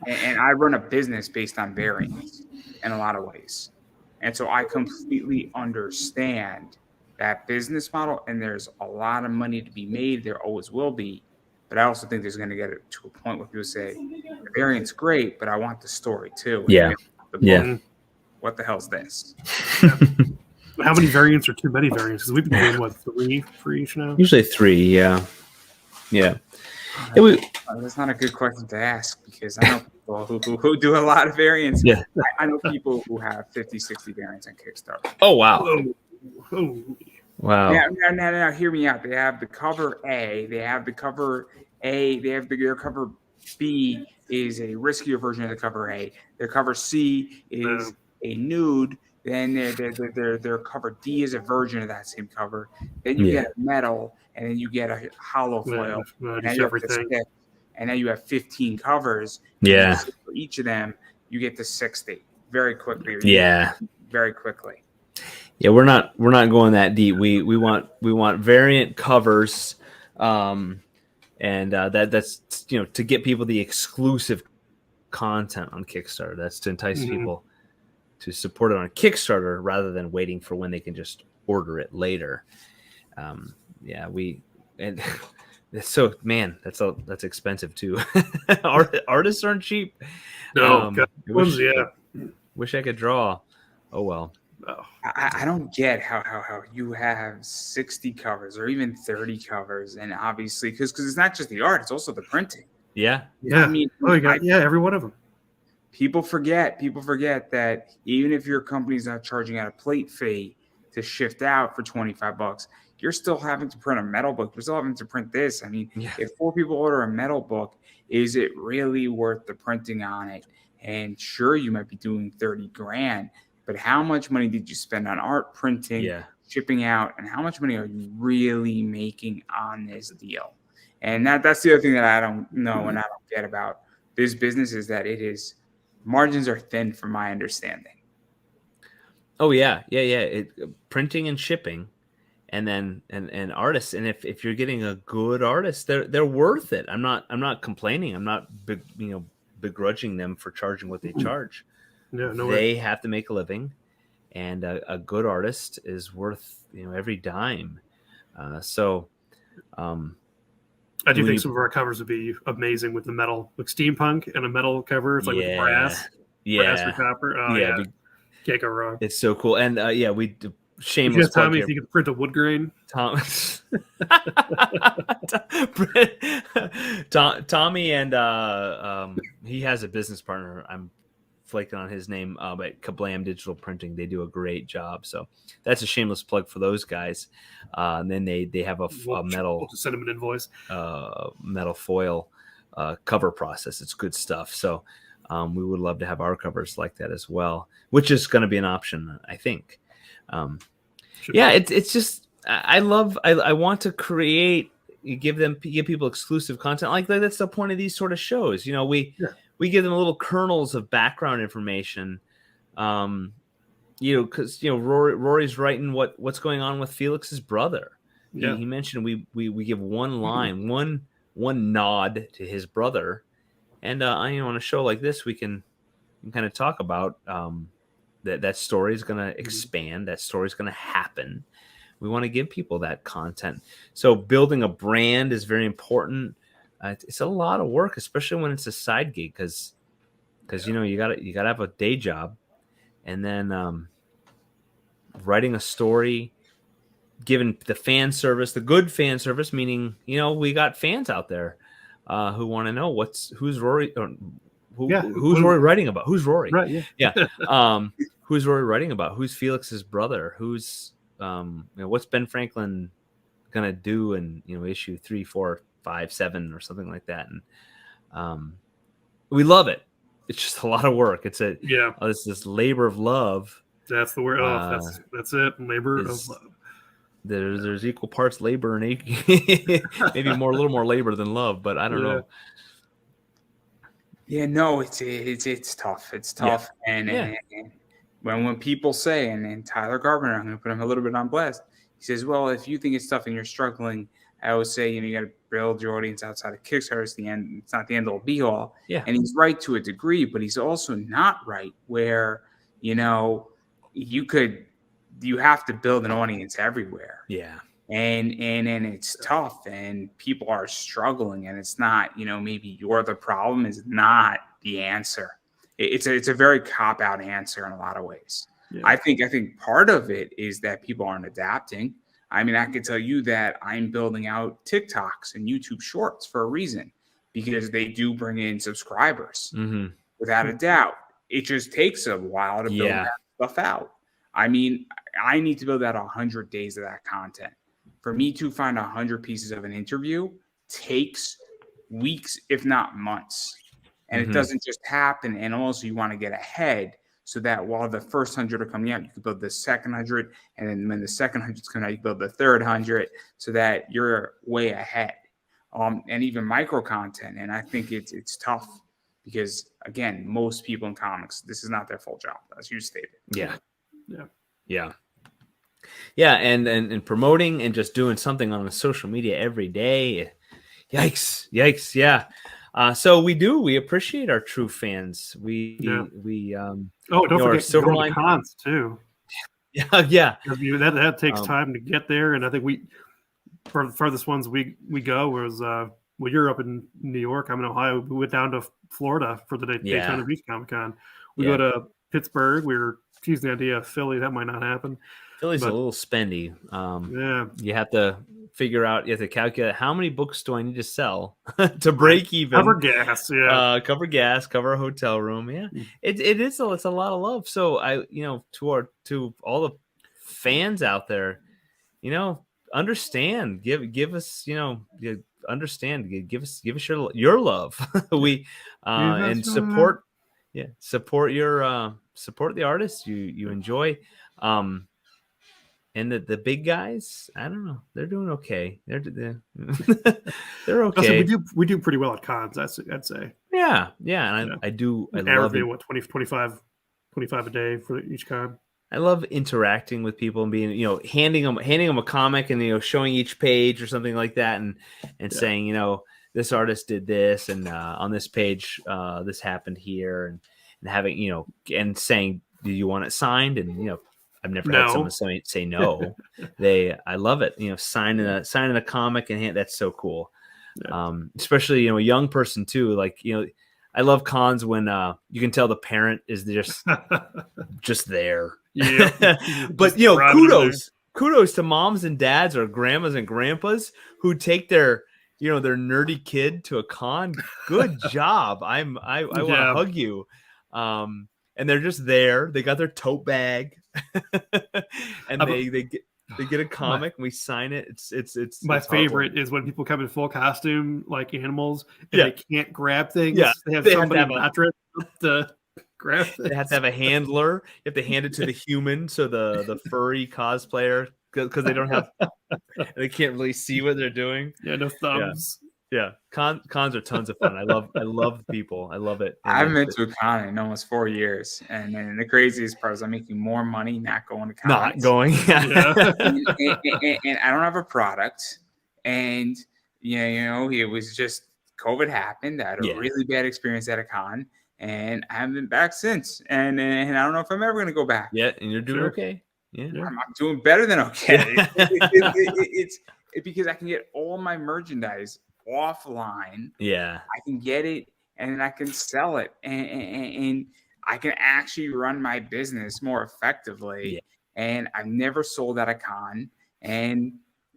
and I run a business based on variants in a lot of ways. And so I completely understand that business model, and there's a lot of money to be made. There always will be. But I also think there's going to get to a point where people say, the variant's great, but I want the story too. What the hell's this? How many variants are too many variants? Because we've been doing, 3 for each now? Usually 3, yeah. That's not a good question to ask, because I know people who do a lot of variants. Yeah. I know people who have 50, 60 variants on Kickstarter. Oh, wow. Oh. Wow. Now, hear me out. They have the cover A. They have the cover A. They have their cover B is a riskier version of the cover A. Their cover C is a nude. Then their cover D is a version of that same cover. Then you get a metal, and then you get a hollow foil. And then you have the stick, and then you have 15 covers. Yeah. So for each of them, you get to 60 very quickly. Yeah. Very quickly. Yeah, we're not going that deep. We want variant covers, and that's to get people the exclusive content on Kickstarter. That's to entice people to support it on Kickstarter rather than waiting for when they can just order it later. So man, that's expensive too. Artists aren't cheap. No, Wish I could draw. Oh well. Oh, I don't get how you have 60 covers or even 30 covers, and obviously because it's not just the art, it's also the printing. Yeah. yeah. I mean, Oh, you got every one of them. people forget that even if your company's not charging out a plate fee to shift out for $25, you're still having to print a metal book. You're still having to print this. I mean, Yeah. if 4 people order a metal book, is it really worth the printing on it? And sure, you might be doing 30 grand, but how much money did you spend on art, printing, Yeah. shipping out, and how much money are you really making on this deal? And that's the other thing that I don't know and I don't get about this business is that margins are thin from my understanding. Oh yeah. Printing and shipping, and then and artists. And if you're getting a good artist, they're worth it. I'm not complaining. I'm not begrudging them for charging what they charge. Yeah, no They way. have to make a living, and a good artist is worth every dime. I do think some of our covers would be amazing with the metal, like steampunk and a metal cover. It's like with brass or copper. Oh yeah, can't go wrong. It's so cool. And we shameless Yes, plug Tommy, here. if you could print a wood grain. Tommy and he has a business partner. I'm flaking on his name, but Kablam Digital Printing. They do a great job. So that's a shameless plug for those guys. And then they have a metal. We'll just send them an invoice. Metal foil cover process. It's good stuff. So we would love to have our covers like that as well, which is going to be an option, I think. It's just I want to create, give people exclusive content like that. That's the point of these sort of shows. We give them little kernels of background information, because Rory's writing what's going on with Felix's brother. Yeah. He mentioned we give one line, one nod to his brother, and on a show like this we can kind of talk about that story is going to expand. That story is going to happen. We want to give people that content. So building a brand is very important. It's a lot of work, especially when it's a side gig, because you gotta have a day job, and then writing a story, giving the fan service, the good fan service, meaning we got fans out there who want to know who's Rory, who's Rory writing about, who's Rory, right? Yeah. Who's Rory writing about, who's Felix's brother, who's what's Ben Franklin gonna do in issue 3, 4, 5, 7 or something like that. And we love it. It's just a lot of work. It's this labor of love. That's the word. That's it. Labor of love. There's equal parts labor and maybe a little more labor than love, but I don't know. Yeah, no, it's tough. It's tough. Yeah. And when people say, and Tyler Gardner, I'm going to put him a little bit on blast. He says, well, if you think it's tough and you're struggling, I always say, you got to build your audience outside of Kickstarter. It's not the end all be all. Yeah. And he's right to a degree, but he's also not right where, you have to build an audience everywhere. Yeah. And it's tough and people are struggling, and it's not, maybe you're the problem is not the answer. It's a very cop-out answer in a lot of ways. Yeah. I think part of it is that people aren't adapting. I mean, I can tell you that I'm building out TikToks and YouTube Shorts for a reason, because they do bring in subscribers, without a doubt. It just takes a while to build that stuff out. I mean, I need to build out 100 days of that content. For me to find 100 pieces of an interview takes weeks, if not months. And it doesn't just happen. And also you want to get ahead so that while the first 100 are coming out, you can build the second 100. And then when the second 100 is coming out, you build the third 100 so that you're way ahead. And even micro content. And I think it's tough because, again, most people in comics, this is not their full job, as you stated. Yeah, and promoting and just doing something on social media every day. Yikes, yeah. So we appreciate our true fans. Don't forget going to cons too. Yeah. That takes time to get there, and I think for the furthest ones we go was you're up in New York. I'm in Ohio. We went down to Florida for the Daytona Beach Comic Con. We go to Pittsburgh. We were teasing the idea of Philly. That might not happen. Philly's But- a little spendy. Yeah. You have to figure out. You have to calculate how many books do I need to sell to break even. Cover gas. Yeah. Cover gas, cover a hotel room. Yeah, it's a lot of love. So to all the fans out there, understand. Give us understand. Give us your love. We and support. Yeah, support the artists you enjoy. And the big guys, I don't know, they're doing okay. They're they're okay. Also, we do pretty well at cons. I'd say. Yeah, and I love it. What 25 a day for each con. I love interacting with people and being, handing them a comic and showing each page or something like that, and saying, this artist did this, and on this page this happened here, and having and saying, do you want it signed? And I've never had someone say no. I love it. Signing a comic and hand, that's so cool. Yeah. Especially a young person too. Like I love cons when you can tell the parent is just there. Yeah. But kudos to moms and dads or grandmas and grandpas who take their their nerdy kid to a con. Good job. I want to hug you. And they're just there. They got their tote bag, and they get a comic. And we sign it. It's my favorite heartwarming. is when people come in full costume like animals and they can't grab things. Yeah, they have somebody to grab things. They have to have a handler. You have to hand it to the human, so the furry cosplayer, because they don't have, they can't really see what they're doing. Yeah, no thumbs. Yeah, cons are tons of fun. I love people. I love it. I've been to a con in almost 4 years, and then the craziest part is I'm making more money not going to cons. Not going. Yeah. and I don't have a product, and it was just COVID happened. I had a really bad experience at a con, and I haven't been back since. And I don't know if I'm ever going to go back. Yeah, and you're doing okay. Yeah, I'm doing better than okay. It's because I can get all my merchandise offline. Yeah, I can get it and then I can sell it, and I can actually run my business more effectively. Yeah. And I've never sold at a con, and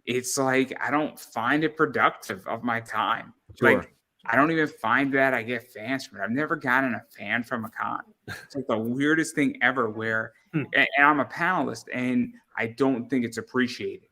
it's like I don't find it productive of my time. Sure. Like I don't even find that I get fans from it. I've never gotten a fan from a con. It's like the weirdest thing ever. Where and I'm a panelist, and I don't think it's appreciated.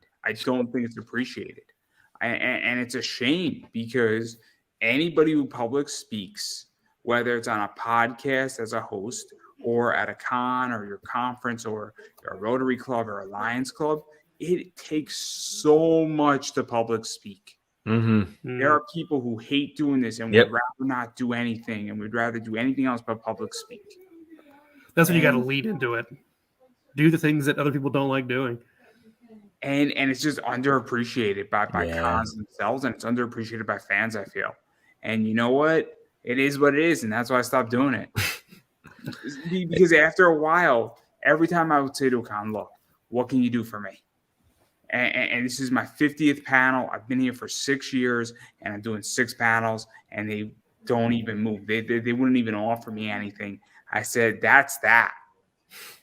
And it's a shame, because anybody who public speaks, whether it's on a podcast as a host or at a con or your conference or a Rotary Club or a Lions Club, it takes so much to public speak. Mm-hmm. There are people who hate doing this and would rather not do anything, and would rather do anything else but public speak. That's when you got to lead into it. Do the things that other people don't like doing. And it's just underappreciated by cons themselves, and it's underappreciated by fans, I feel. And you know what? It is what it is, and that's why I stopped doing it. Because after a while, every time I would say to a con, look, what can you do for me? And this is my 50th panel. I've been here for 6 years, and I'm doing 6 panels, and they don't even move. They wouldn't even offer me anything. I said, that's that.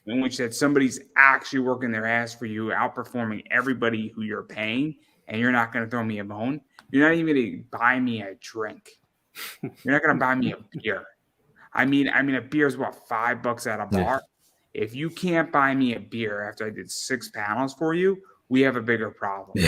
In which that somebody's actually working their ass for you, outperforming everybody who you're paying, and you're not going to throw me a bone. You're not even going to buy me a drink. You're not going to buy me a beer. I mean, a beer is what, $5 at a bar? Yeah. If you can't buy me a beer after I did 6 panels for you, we have a bigger problem. In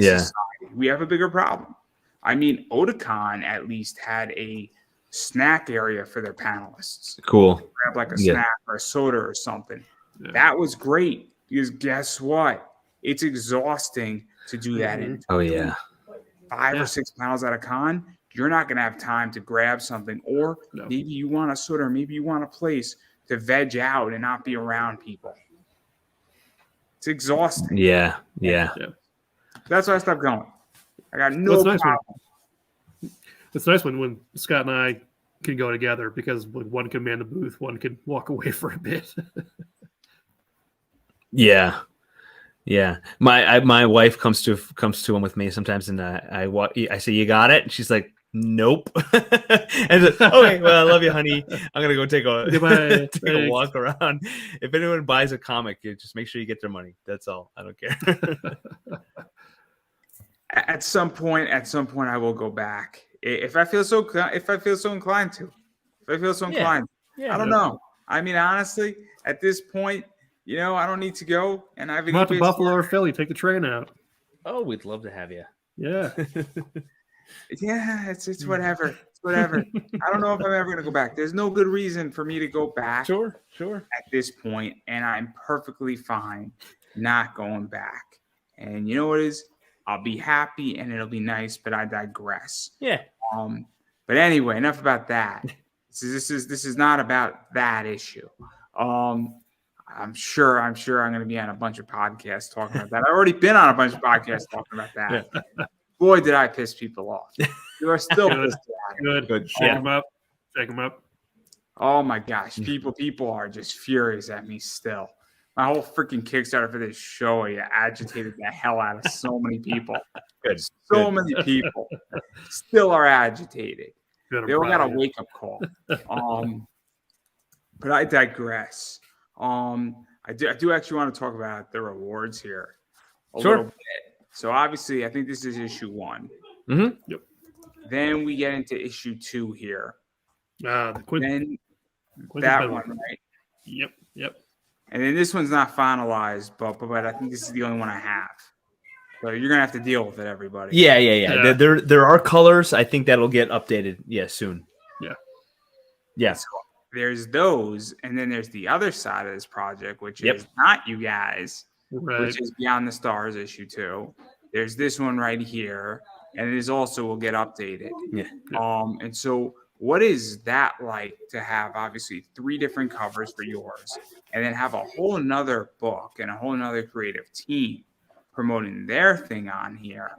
society, we have a bigger problem. I mean, Otakon at least had a snack area for their panelists. Cool. Grab like a snack or a soda or something. Yeah. That was great, because guess what? It's exhausting to do that. In 5 or 6 panels at a con. You're not going to have time to grab something, or maybe you want a soda, or maybe you want a place to veg out and not be around people. It's exhausting. Yeah. That's why I stopped going. I got no problem. It's nice when Scott and I can go together, because one can man the booth, one can walk away for a bit. Yeah. My wife comes to him with me sometimes, and I say, "You got it?" And she's like, Nope. And okay, well, I love you, honey. I'm gonna go take a Goodbye. take a walk around. If anyone buys a comic, you just make sure you get their money. That's all. I don't care. At some point, I will go back if I feel so inclined to. If I feel so inclined, Yeah, I don't know. I mean, honestly, at this point, I don't need to go. And I've Come out to Buffalo or Philly. Take the train out. Oh, we'd love to have you. Yeah. Yeah, it's whatever. It's whatever. I don't know if I'm ever going to go back. There's no good reason for me to go back. Sure. At this point, and I'm perfectly fine not going back. And you know what is? I'll be happy and it'll be nice, but I digress. Yeah. But anyway, enough about that. This is not about that issue. I'm sure I'm going to be on a bunch of podcasts talking about that. I've already been on a bunch of podcasts talking about that. Yeah. Boy, did I piss people off. You are still pissed off. Good. Shake them up. Shake them up. Oh my gosh, people are just furious at me still. My whole freaking Kickstarter for this show, agitated the hell out of so many people. Many people still are agitated. They all got a wake-up call. But I digress. I do actually want to talk about the rewards here a little bit. So obviously, I think this is issue 1. Mm-hmm. Yep. Then we get into issue 2 here. That one, right? Yep. And then this one's not finalized, but I think this is the only one I have. So you're gonna have to deal with it, everybody. Yeah. There are colors. I think that'll get updated. Yeah, soon. Yeah. So there's those, and then there's the other side of this project, which is not you guys, which is Beyond the Stars issue 2. There's this one right here, and it is also will get updated. Yeah. And so what is that like to have obviously 3 different covers for yours, and then have a whole another book and a whole another creative team promoting their thing on here,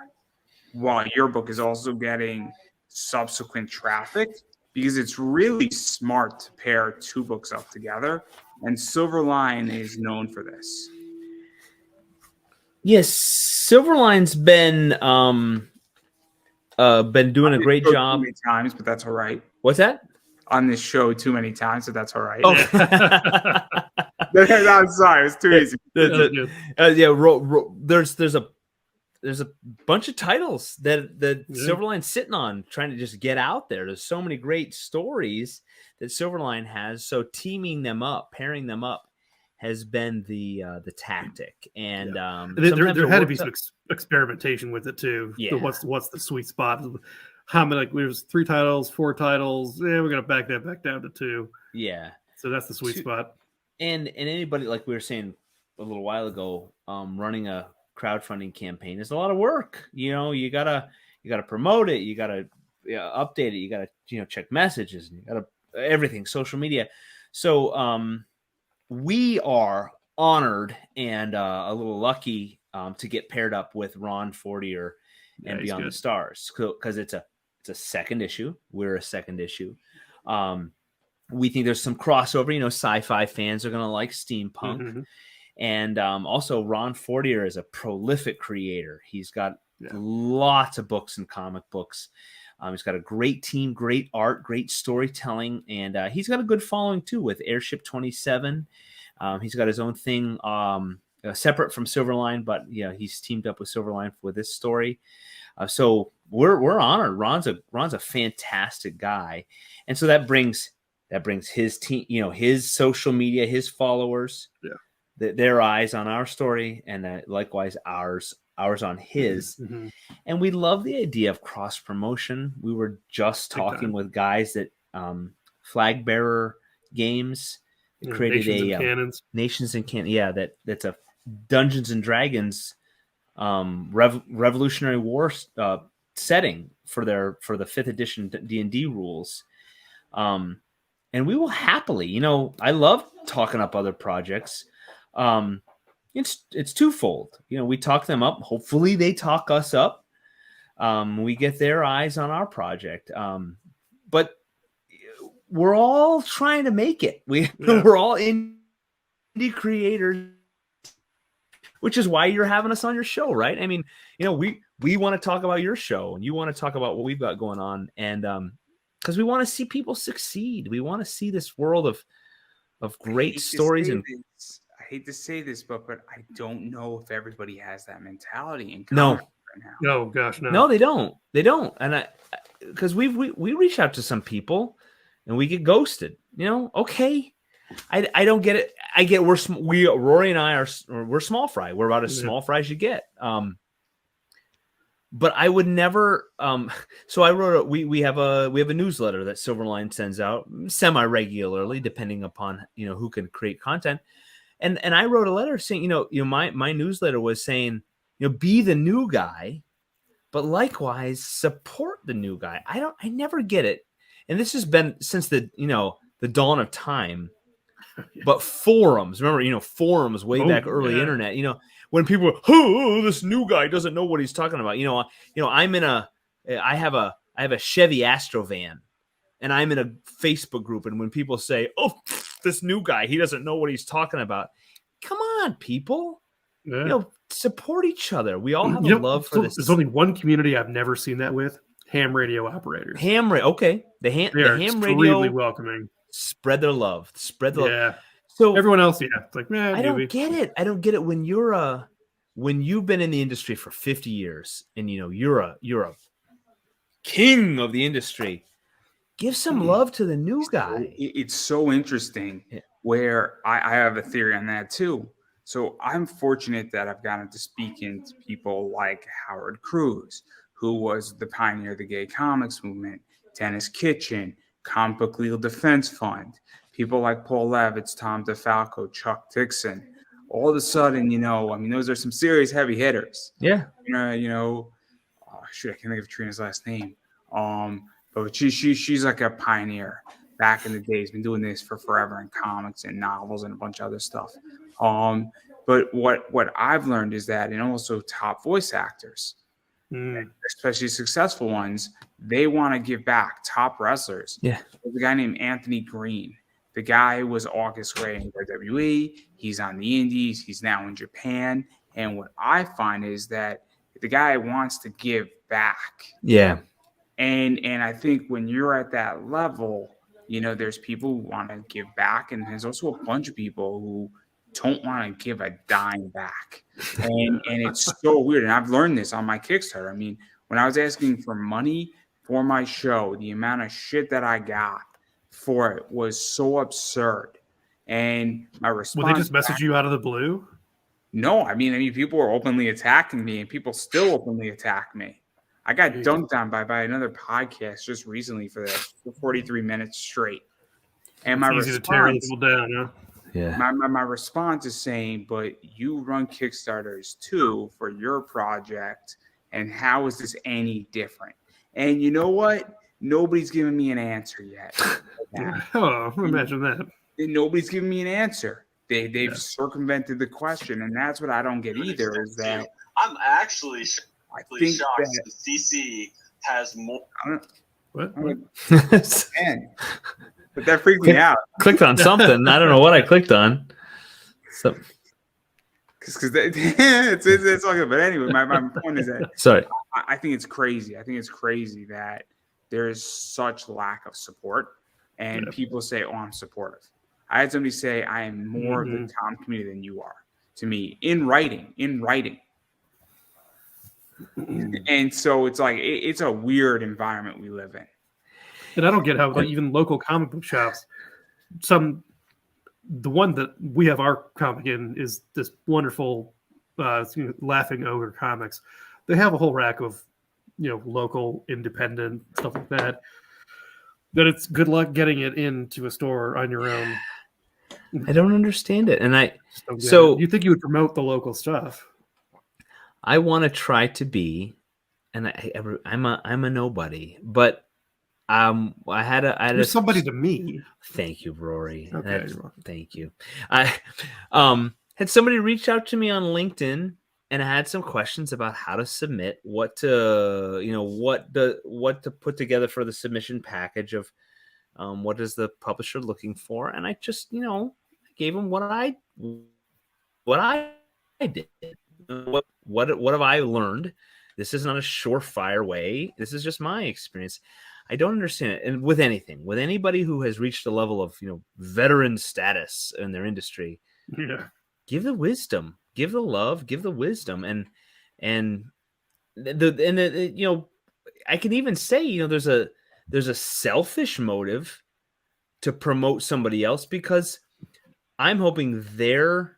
while your book is also getting subsequent traffic? Because it's really smart to pair 2 books up together, and Silverline is known for this. Yes, Silverline's been doing a great job. Too many times, but that's all right. What's that? On this show too many times, so that's all right. Oh. I'm sorry, it's too easy. There's a bunch of titles that Silverline's sitting on, trying to just get out there. There's so many great stories that Silverline has. So teaming them up, pairing them up, has been the tactic. And there had to be some experimentation with it too. Yeah. What's the sweet spot? How many? There's 3 titles, 4 titles. Yeah, we're gonna back that back down to 2. Yeah. So that's the sweet spot. And anybody, like we were saying a little while ago, running a crowdfunding campaign is a lot of work. You gotta promote it, you gotta update it, you gotta check messages, and you gotta everything, social media. So we are honored and a little lucky to get paired up with Ron Fortier and Beyond the Stars, because it's a second issue. We're a second issue. We think there's some crossover. Sci-fi fans are gonna like steampunk. Mm-hmm. And also, Ron Fortier is a prolific creator. He's got lots of books and comic books. He's got a great team, great art, great storytelling, and he's got a good following too with Airship 27. He's got his own thing separate from Silverline, but he's teamed up with Silverline for this story. So we're honored. Ron's a fantastic guy, and so that brings his team, his social media, his followers. Yeah. Their eyes on our story, and likewise ours on his. Mm-hmm. And we love the idea of cross promotion. We were just talking with guys that Flag Bearer Games created Nations and Cannons. Yeah, that's a Dungeons and Dragons Revolutionary War setting for the 5th edition D&D rules. And we will happily, I love talking up other projects. It's twofold. We talk them up. Hopefully they talk us up. We get their eyes on our project. But we're all trying to make it. We're all indie creators, which is why you're having us on your show, right? I mean, we want to talk about your show and you want to talk about what we've got going on. And because we want to see people succeed. We want to see this world of great stories. And I hate to say this, but I don't know if everybody has that mentality in no, comics right now. No, gosh, no. No, they don't. They don't. And because we reach out to some people and we get ghosted. You know, okay. I don't get it. I get Rory and I we're small fry. We're about as small fry as you get. But I would never. So I wrote. We have a newsletter that Silverline sends out semi regularly, depending upon who can create content. And I wrote a letter saying my newsletter was saying be the new guy, but likewise support the new guy. I never get it, and this has been since the dawn of time. But forums, remember, forums way back early internet, when people were, oh, this new guy doesn't know what he's talking about. I have a Chevy Astro van and I'm in a Facebook group. And when people say, oh, this new guy, he doesn't know what he's talking about. Come on, people, support each other. We all have a love for this. There's only one community I've never seen that with: ham radio operators. Okay. The ham radio welcoming. Spread their love. Yeah. So everyone else, it's like, I don't get it. I don't get it when you've been in the industry for 50 years and you're a king of the industry. Give some love to the new guy. It's so interesting where I have a theory on that too. So I'm fortunate that I've gotten to speak to people like Howard Cruz, who was the pioneer of the gay comics movement, Dennis Kitchen, Comic Book Legal Defense Fund, people like Paul Levitz, Tom DeFalco, Chuck Dixon. All of a sudden, those are some serious heavy hitters. Yeah. Shoot, I can't think of Trina's last name. But she's like a pioneer back in the days, been doing this for forever in comics and novels and a bunch of other stuff. But what I've learned is that, and also top voice actors, especially successful ones, they want to give back. Top wrestlers. Yeah. There's a guy named Anthony Green. The guy was August Gray in WWE. He's on the Indies. He's now in Japan. And what I find is that the guy wants to give back. Yeah. And I think when you're at that level, there's people who want to give back, and there's also a bunch of people who don't want to give a dime back. And it's so weird. And I've learned this on my Kickstarter. I mean, when I was asking for money for my show, the amount of shit that I got for it was so absurd. And my response— Will they just message you out of the blue? No, I mean, people were openly attacking me, and people still openly attack me. I got dunked on by another podcast just recently for 43 minutes straight. And my response, easy to tear people down, huh? Yeah. My response is saying, but you run Kickstarters too for your project, and how is this any different? And you know what? Nobody's given me an answer yet. Oh, imagine that. Nobody's given me an answer. They've circumvented the question, and that's what I don't get either. Is that I'm actually shocked that CC has more. What? Man, but that freaked me out. Clicked on something. I don't know what I clicked on. So, because it's all good. But anyway, my point is that sorry. I think it's crazy. I think it's crazy that there is such lack of support, and people say, "Oh, I'm supportive." I had somebody say, "I am more of the Tom community than you are." To me, in writing. And so it's like it's a weird environment we live in. And I don't get how even local comic book shops, the one that we have our comic in is this wonderful Laughing Ogre Comics. They have a whole rack of local independent stuff like that. That it's good luck getting it into a store on your own. I don't understand it, and you think you would promote the local stuff? I want to try to be, and I'm a nobody, but I had somebody to me. Thank you, Rory. Okay, thank you. I had somebody reach out to me on LinkedIn, and I had some questions about how to submit, what to put together for the submission package of what is the publisher looking for, and I just gave them what I did. What have I learned? This is not a surefire way. This is just my experience. I don't understand it. And with anything, with anybody who has reached a level of, veteran status in their industry, give the wisdom, give the love, give the wisdom. And I can even say, there's a selfish motive to promote somebody else, because I'm hoping their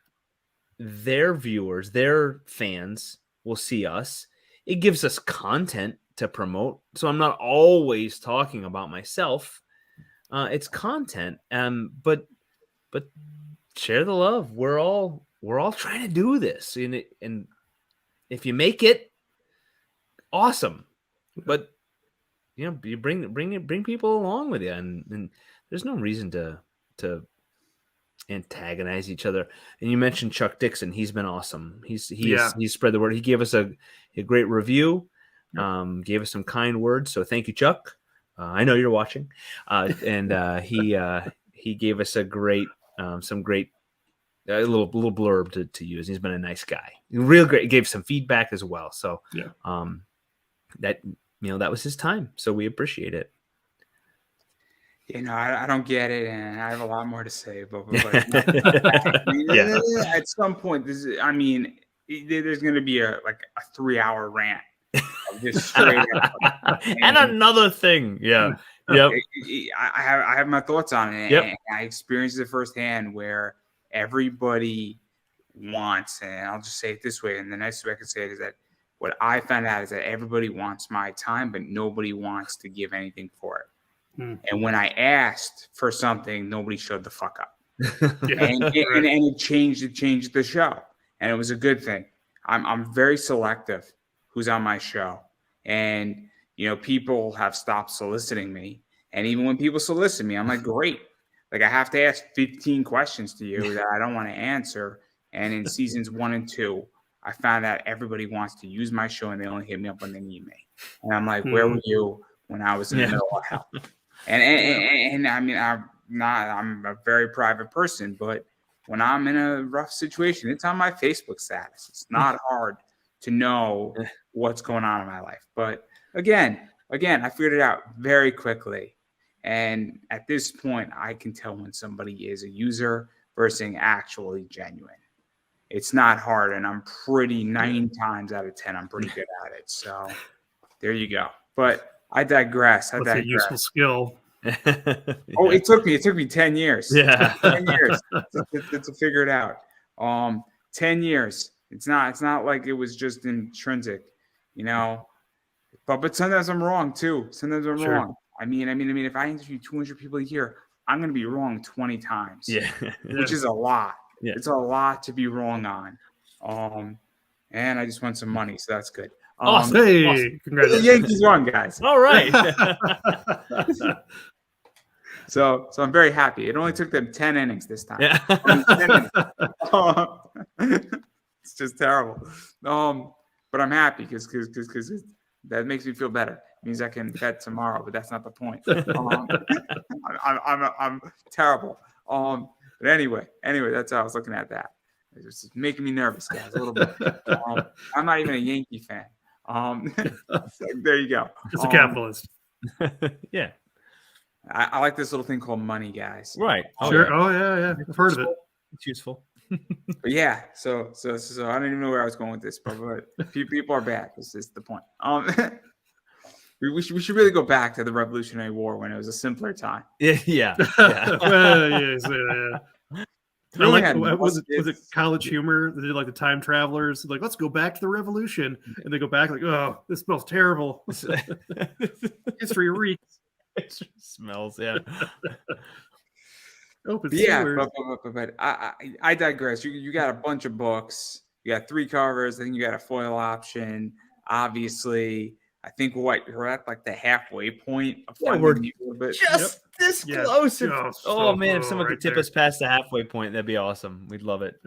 viewers, their fans will see us. It gives us content to promote. So I'm not always talking about myself. It's content. But share the love. We're all trying to do this. And if you make it, awesome. But you bring people along with you, and there's no reason to antagonize each other. And you mentioned Chuck Dixon. He's been awesome. He's spread the word. He gave us a great review, gave us some kind words. So thank you, Chuck. I know you're watching. And he gave us a great, some great, a little blurb to use. He's been a nice guy. Real great. He gave some feedback as well. So that was his time. So we appreciate it. I don't get it, and I have a lot more to say, but at some point, there's going to be a 3-hour rant of just straight up. And another thing, I have my thoughts on it, and I experienced it firsthand where everybody wants, and I'll just say it this way, and the nicest way I can say it is that what I found out is that everybody wants my time, but nobody wants to give anything for it. And when I asked for something, nobody showed the fuck up. And it changed the show. And it was a good thing. I'm very selective who's on my show. And, people have stopped soliciting me. And even when people solicit me, I'm like, great. Like, I have to ask 15 questions to you that I don't want to answer. And in seasons 1 and 2, I found out everybody wants to use my show and they only hit me up when they need me. And I'm like, where were you when I was in the middle of hell? And I'm a very private person, but when I'm in a rough situation, it's on my Facebook status. It's not hard to know what's going on in my life. But again, I figured it out very quickly. And at this point, I can tell when somebody is a user versus actually genuine. It's not hard, and I'm pretty 9 times out of 10, I'm pretty good at it. So there you go. But I digress. That's a useful skill. Oh, it took me 10 years. 10 years to figure it out. 10 years. It's not like it was just intrinsic, But sometimes I'm wrong too. Sometimes I'm wrong. I mean, if I interview 200 people a year, I'm going to be wrong 20 times. Which is a lot. Yeah. It's a lot to be wrong on. And I just won some money, so that's good. Awesome. Congratulations. The Yankees won, guys. All right. So I'm very happy. It only took them 10 innings this time. Yeah. 10 innings. It's just terrible. But I'm happy because that makes me feel better. It means I can bet tomorrow, but that's not the point. I'm terrible. But anyway, that's how I was looking at that. It's just making me nervous, guys, a little bit. I'm not even a Yankee fan. So there you go. It's a capitalist. Yeah. I like this little thing called money, guys. Right. Sure. Oh yeah. I've heard of it. It's useful. But yeah. So I don't even know where I was going with this, but people are bad. This is the point. We should really go back to the Revolutionary War when it was a simpler time. Yeah. Was it College Humor? They did like the time travelers, like, let's go back to the revolution, and they go back like, oh, this smells terrible. History reeks. It smells, yeah. Open but I digress. You got a bunch of books. You got 3 covers. I think you got a foil option. Obviously, I think we're at like the halfway point of we're just this close. If someone could tip us past the halfway point, that'd be awesome. We'd love it.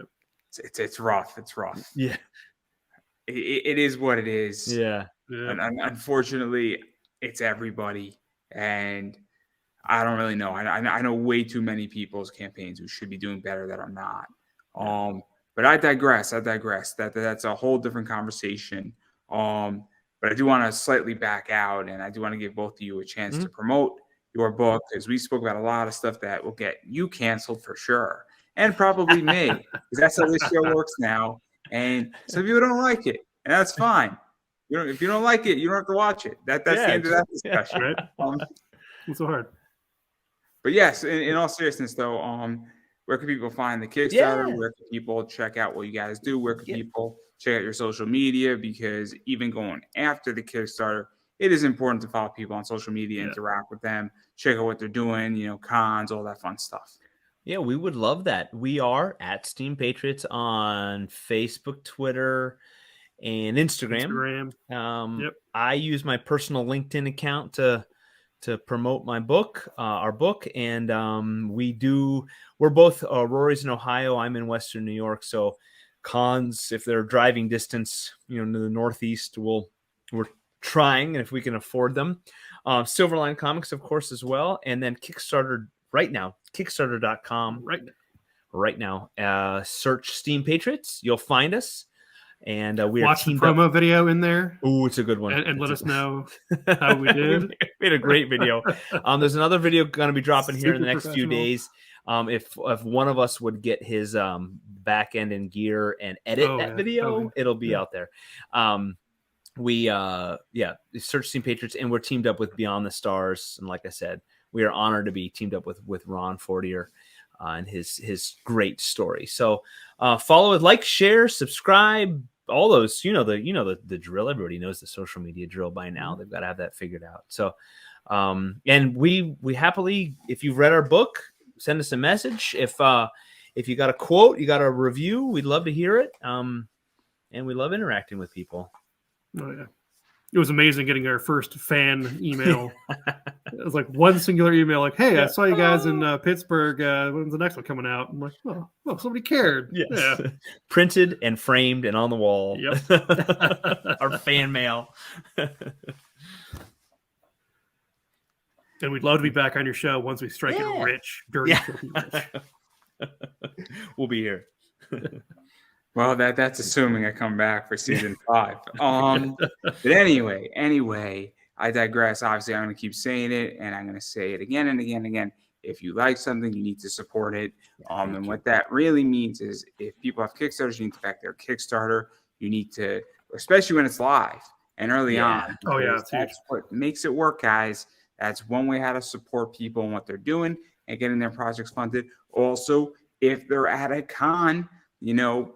It's rough. It's rough. Yeah. It is what it is. Yeah. And unfortunately, it's everybody. And I don't really know. I know way too many people's campaigns who should be doing better that are not. But I digress. That's a whole different conversation. But I do want to slightly back out, and I do want to give both of you a chance to promote your book, because we spoke about a lot of stuff that will get you canceled for sure, and probably me, because that's how this show works now. And some people don't like it, and that's fine. If you don't like it, you don't have to watch it. That's the end of that discussion. Right? It's so hard. But yes, in all seriousness, though, where can people find the Kickstarter? Where can people check out what you guys do? Where can people check out your social media? Because even going after the Kickstarter, it is important to follow people on social media, interact with them, check out what they're doing, cons, all that fun stuff. Yeah, we would love that. We are at Steam Patriots on Facebook, Twitter, and Instagram. I use my personal LinkedIn account to promote my book, our book, and we're both Rory's in Ohio, I'm in Western New York, so cons, if they're driving distance, to the Northeast, we're trying, and if we can afford them. Silverline Comics, of course, as well, and then Kickstarter right now, Kickstarter.com right now. Search Steam Patriots, you'll find us. And we watch the promo video in there. Oh, it's a good one. And let us know how we did. We made a great video. There's another video going to be dropping here in the next few days. If one of us would get his back end and gear and edit that video, it'll be out there. We search Steam Patriots, and we're teamed up with Beyond the Stars. And like I said, we are honored to be teamed up with Ron Fortier and his great story. So follow it, like, share, subscribe, all those, the drill. Everybody knows the social media drill by now. They've got to have that figured out. So and we happily, if you've read our book, send us a message. If you got a quote, you got a review, we'd love to hear it. And we love interacting with people. Oh yeah. It was amazing getting our first fan email. It was like one singular email, like, "Hey, I saw you guys in Pittsburgh. When's the next one coming out?" I'm like, "Oh, somebody cared." Yes. Yeah. Printed and framed and on the wall. Yep. Our fan mail. And we'd love to be back on your show once we strike it rich, dirty, filthy rich. We'll be here. Well, that's assuming I come back for season 5. But anyway, I digress. Obviously, I'm going to keep saying it, and I'm going to say it again and again and again. If you like something, you need to support it. And what that really means is, if people have Kickstarters, you need to back their Kickstarter. You need to, especially when it's live and early on. Oh yeah, that's what makes it work, guys. That's one way how to support people and what they're doing and getting their projects funded. Also, if they're at a con,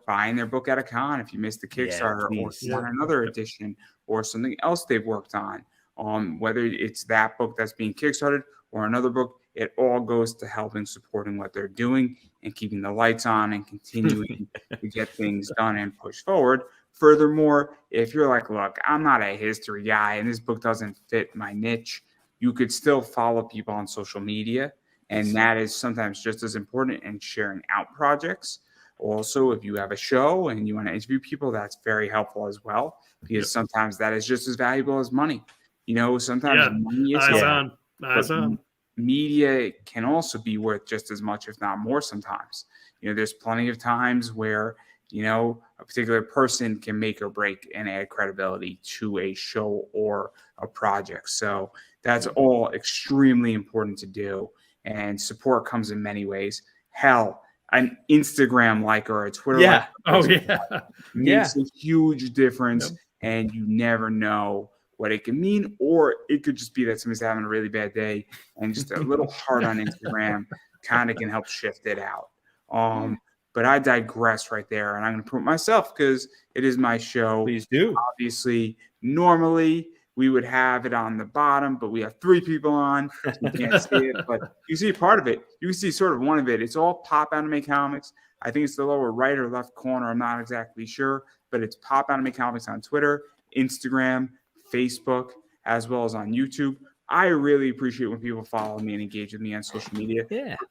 buying their book at a con if you missed the Kickstarter, or if you want another edition or something else they've worked on. Whether it's that book that's being Kickstarted or another book, it all goes to helping supporting what they're doing and keeping the lights on and continuing to get things done and push forward. Furthermore, if you're like, look, I'm not a history guy and this book doesn't fit my niche, you could still follow people on social media. And that is sometimes just as important in sharing out projects. Also, if you have a show and you want to interview people, that's very helpful as well, because sometimes that is just as valuable as money. Sometimes money is media can also be worth just as much, if not more sometimes. There's plenty of times where, a particular person can make or break and add credibility to a show or a project. So that's all extremely important to do. And support comes in many ways. Hell, an Instagram like or a Twitter makes a huge difference, and you never know what it can mean, or it could just be that somebody's having a really bad day and just a little heart on Instagram kind of can help shift it out. But I digress right there, and I'm going to promote myself because it is my show. Please do. Obviously, normally we would have it on the bottom, but we have 3 people on. So you can't see it, but you see part of it. You see sort of one of it. It's all Pop Anime Comics. I think it's the lower right or left corner. I'm not exactly sure, but it's Pop Anime Comics on Twitter, Instagram, Facebook, as well as on YouTube. I really appreciate when people follow me and engage with me on social media,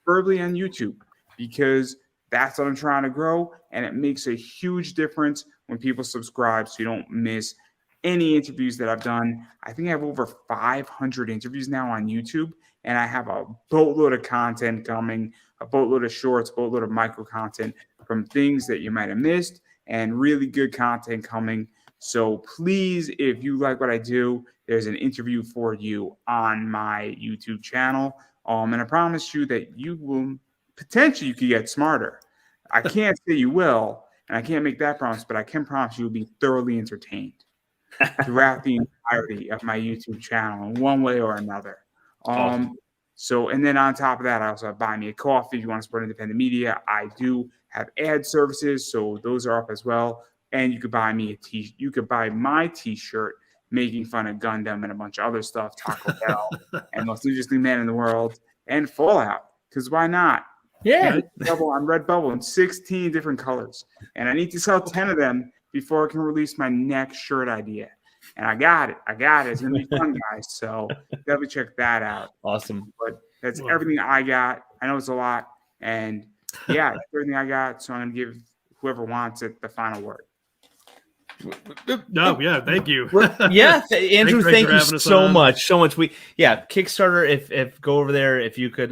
preferably on YouTube, because that's what I'm trying to grow, and it makes a huge difference when people subscribe so you don't miss any interviews that I've done. I think I have over 500 interviews now on YouTube, and I have a boatload of content coming, a boatload of shorts, boatload of micro content from things that you might have missed, and really good content coming. So please, if you like what I do, there's an interview for you on my YouTube channel. And I promise you that you will potentially you could get smarter. I can't say you will, and I can't make that promise, but I can promise you will be thoroughly entertained throughout the entirety of my YouTube channel in one way or another. Awesome. So, and then on top of that, I also have Buy Me a Coffee. If you want to support independent media, I do have ad services, so those are up as well. And you could buy me you could buy my T-shirt making fun of Gundam and a bunch of other stuff, Taco Bell, and Most Interesting Man in the World, and Fallout. Because why not? Yeah. Double on Redbubble in 16 different colors, and I need to sell 10 of them before I can release my next shirt idea. And I got it. It's gonna be fun, guys. So definitely check that out. Awesome. But that's everything I got. I know it's a lot, and yeah, that's everything I got. So I'm gonna give whoever wants it the final word. No, yeah, thank you. Yeah, Andrew, thank you so much. Kickstarter, if go over there, if you could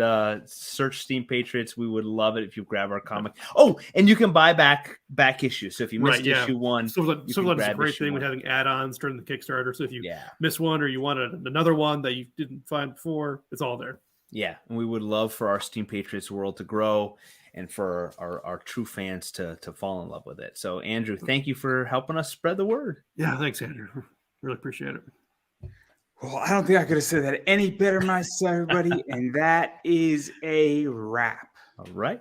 search Steam Patriots, we would love it if you grab our comic. Oh, and you can buy back issues. So if you missed issue 1, so that's a great thing with having add-ons during the Kickstarter. So if you miss one or you wanted another one that you didn't find before, it's all there. Yeah, and we would love for our Steam Patriots world to grow and for our true fans to fall in love with it. So, Andrew, thank you for helping us spread the word. Yeah, thanks, Andrew. Really appreciate it. Well, I don't think I could have said that any better myself, everybody. And that is a wrap. All right.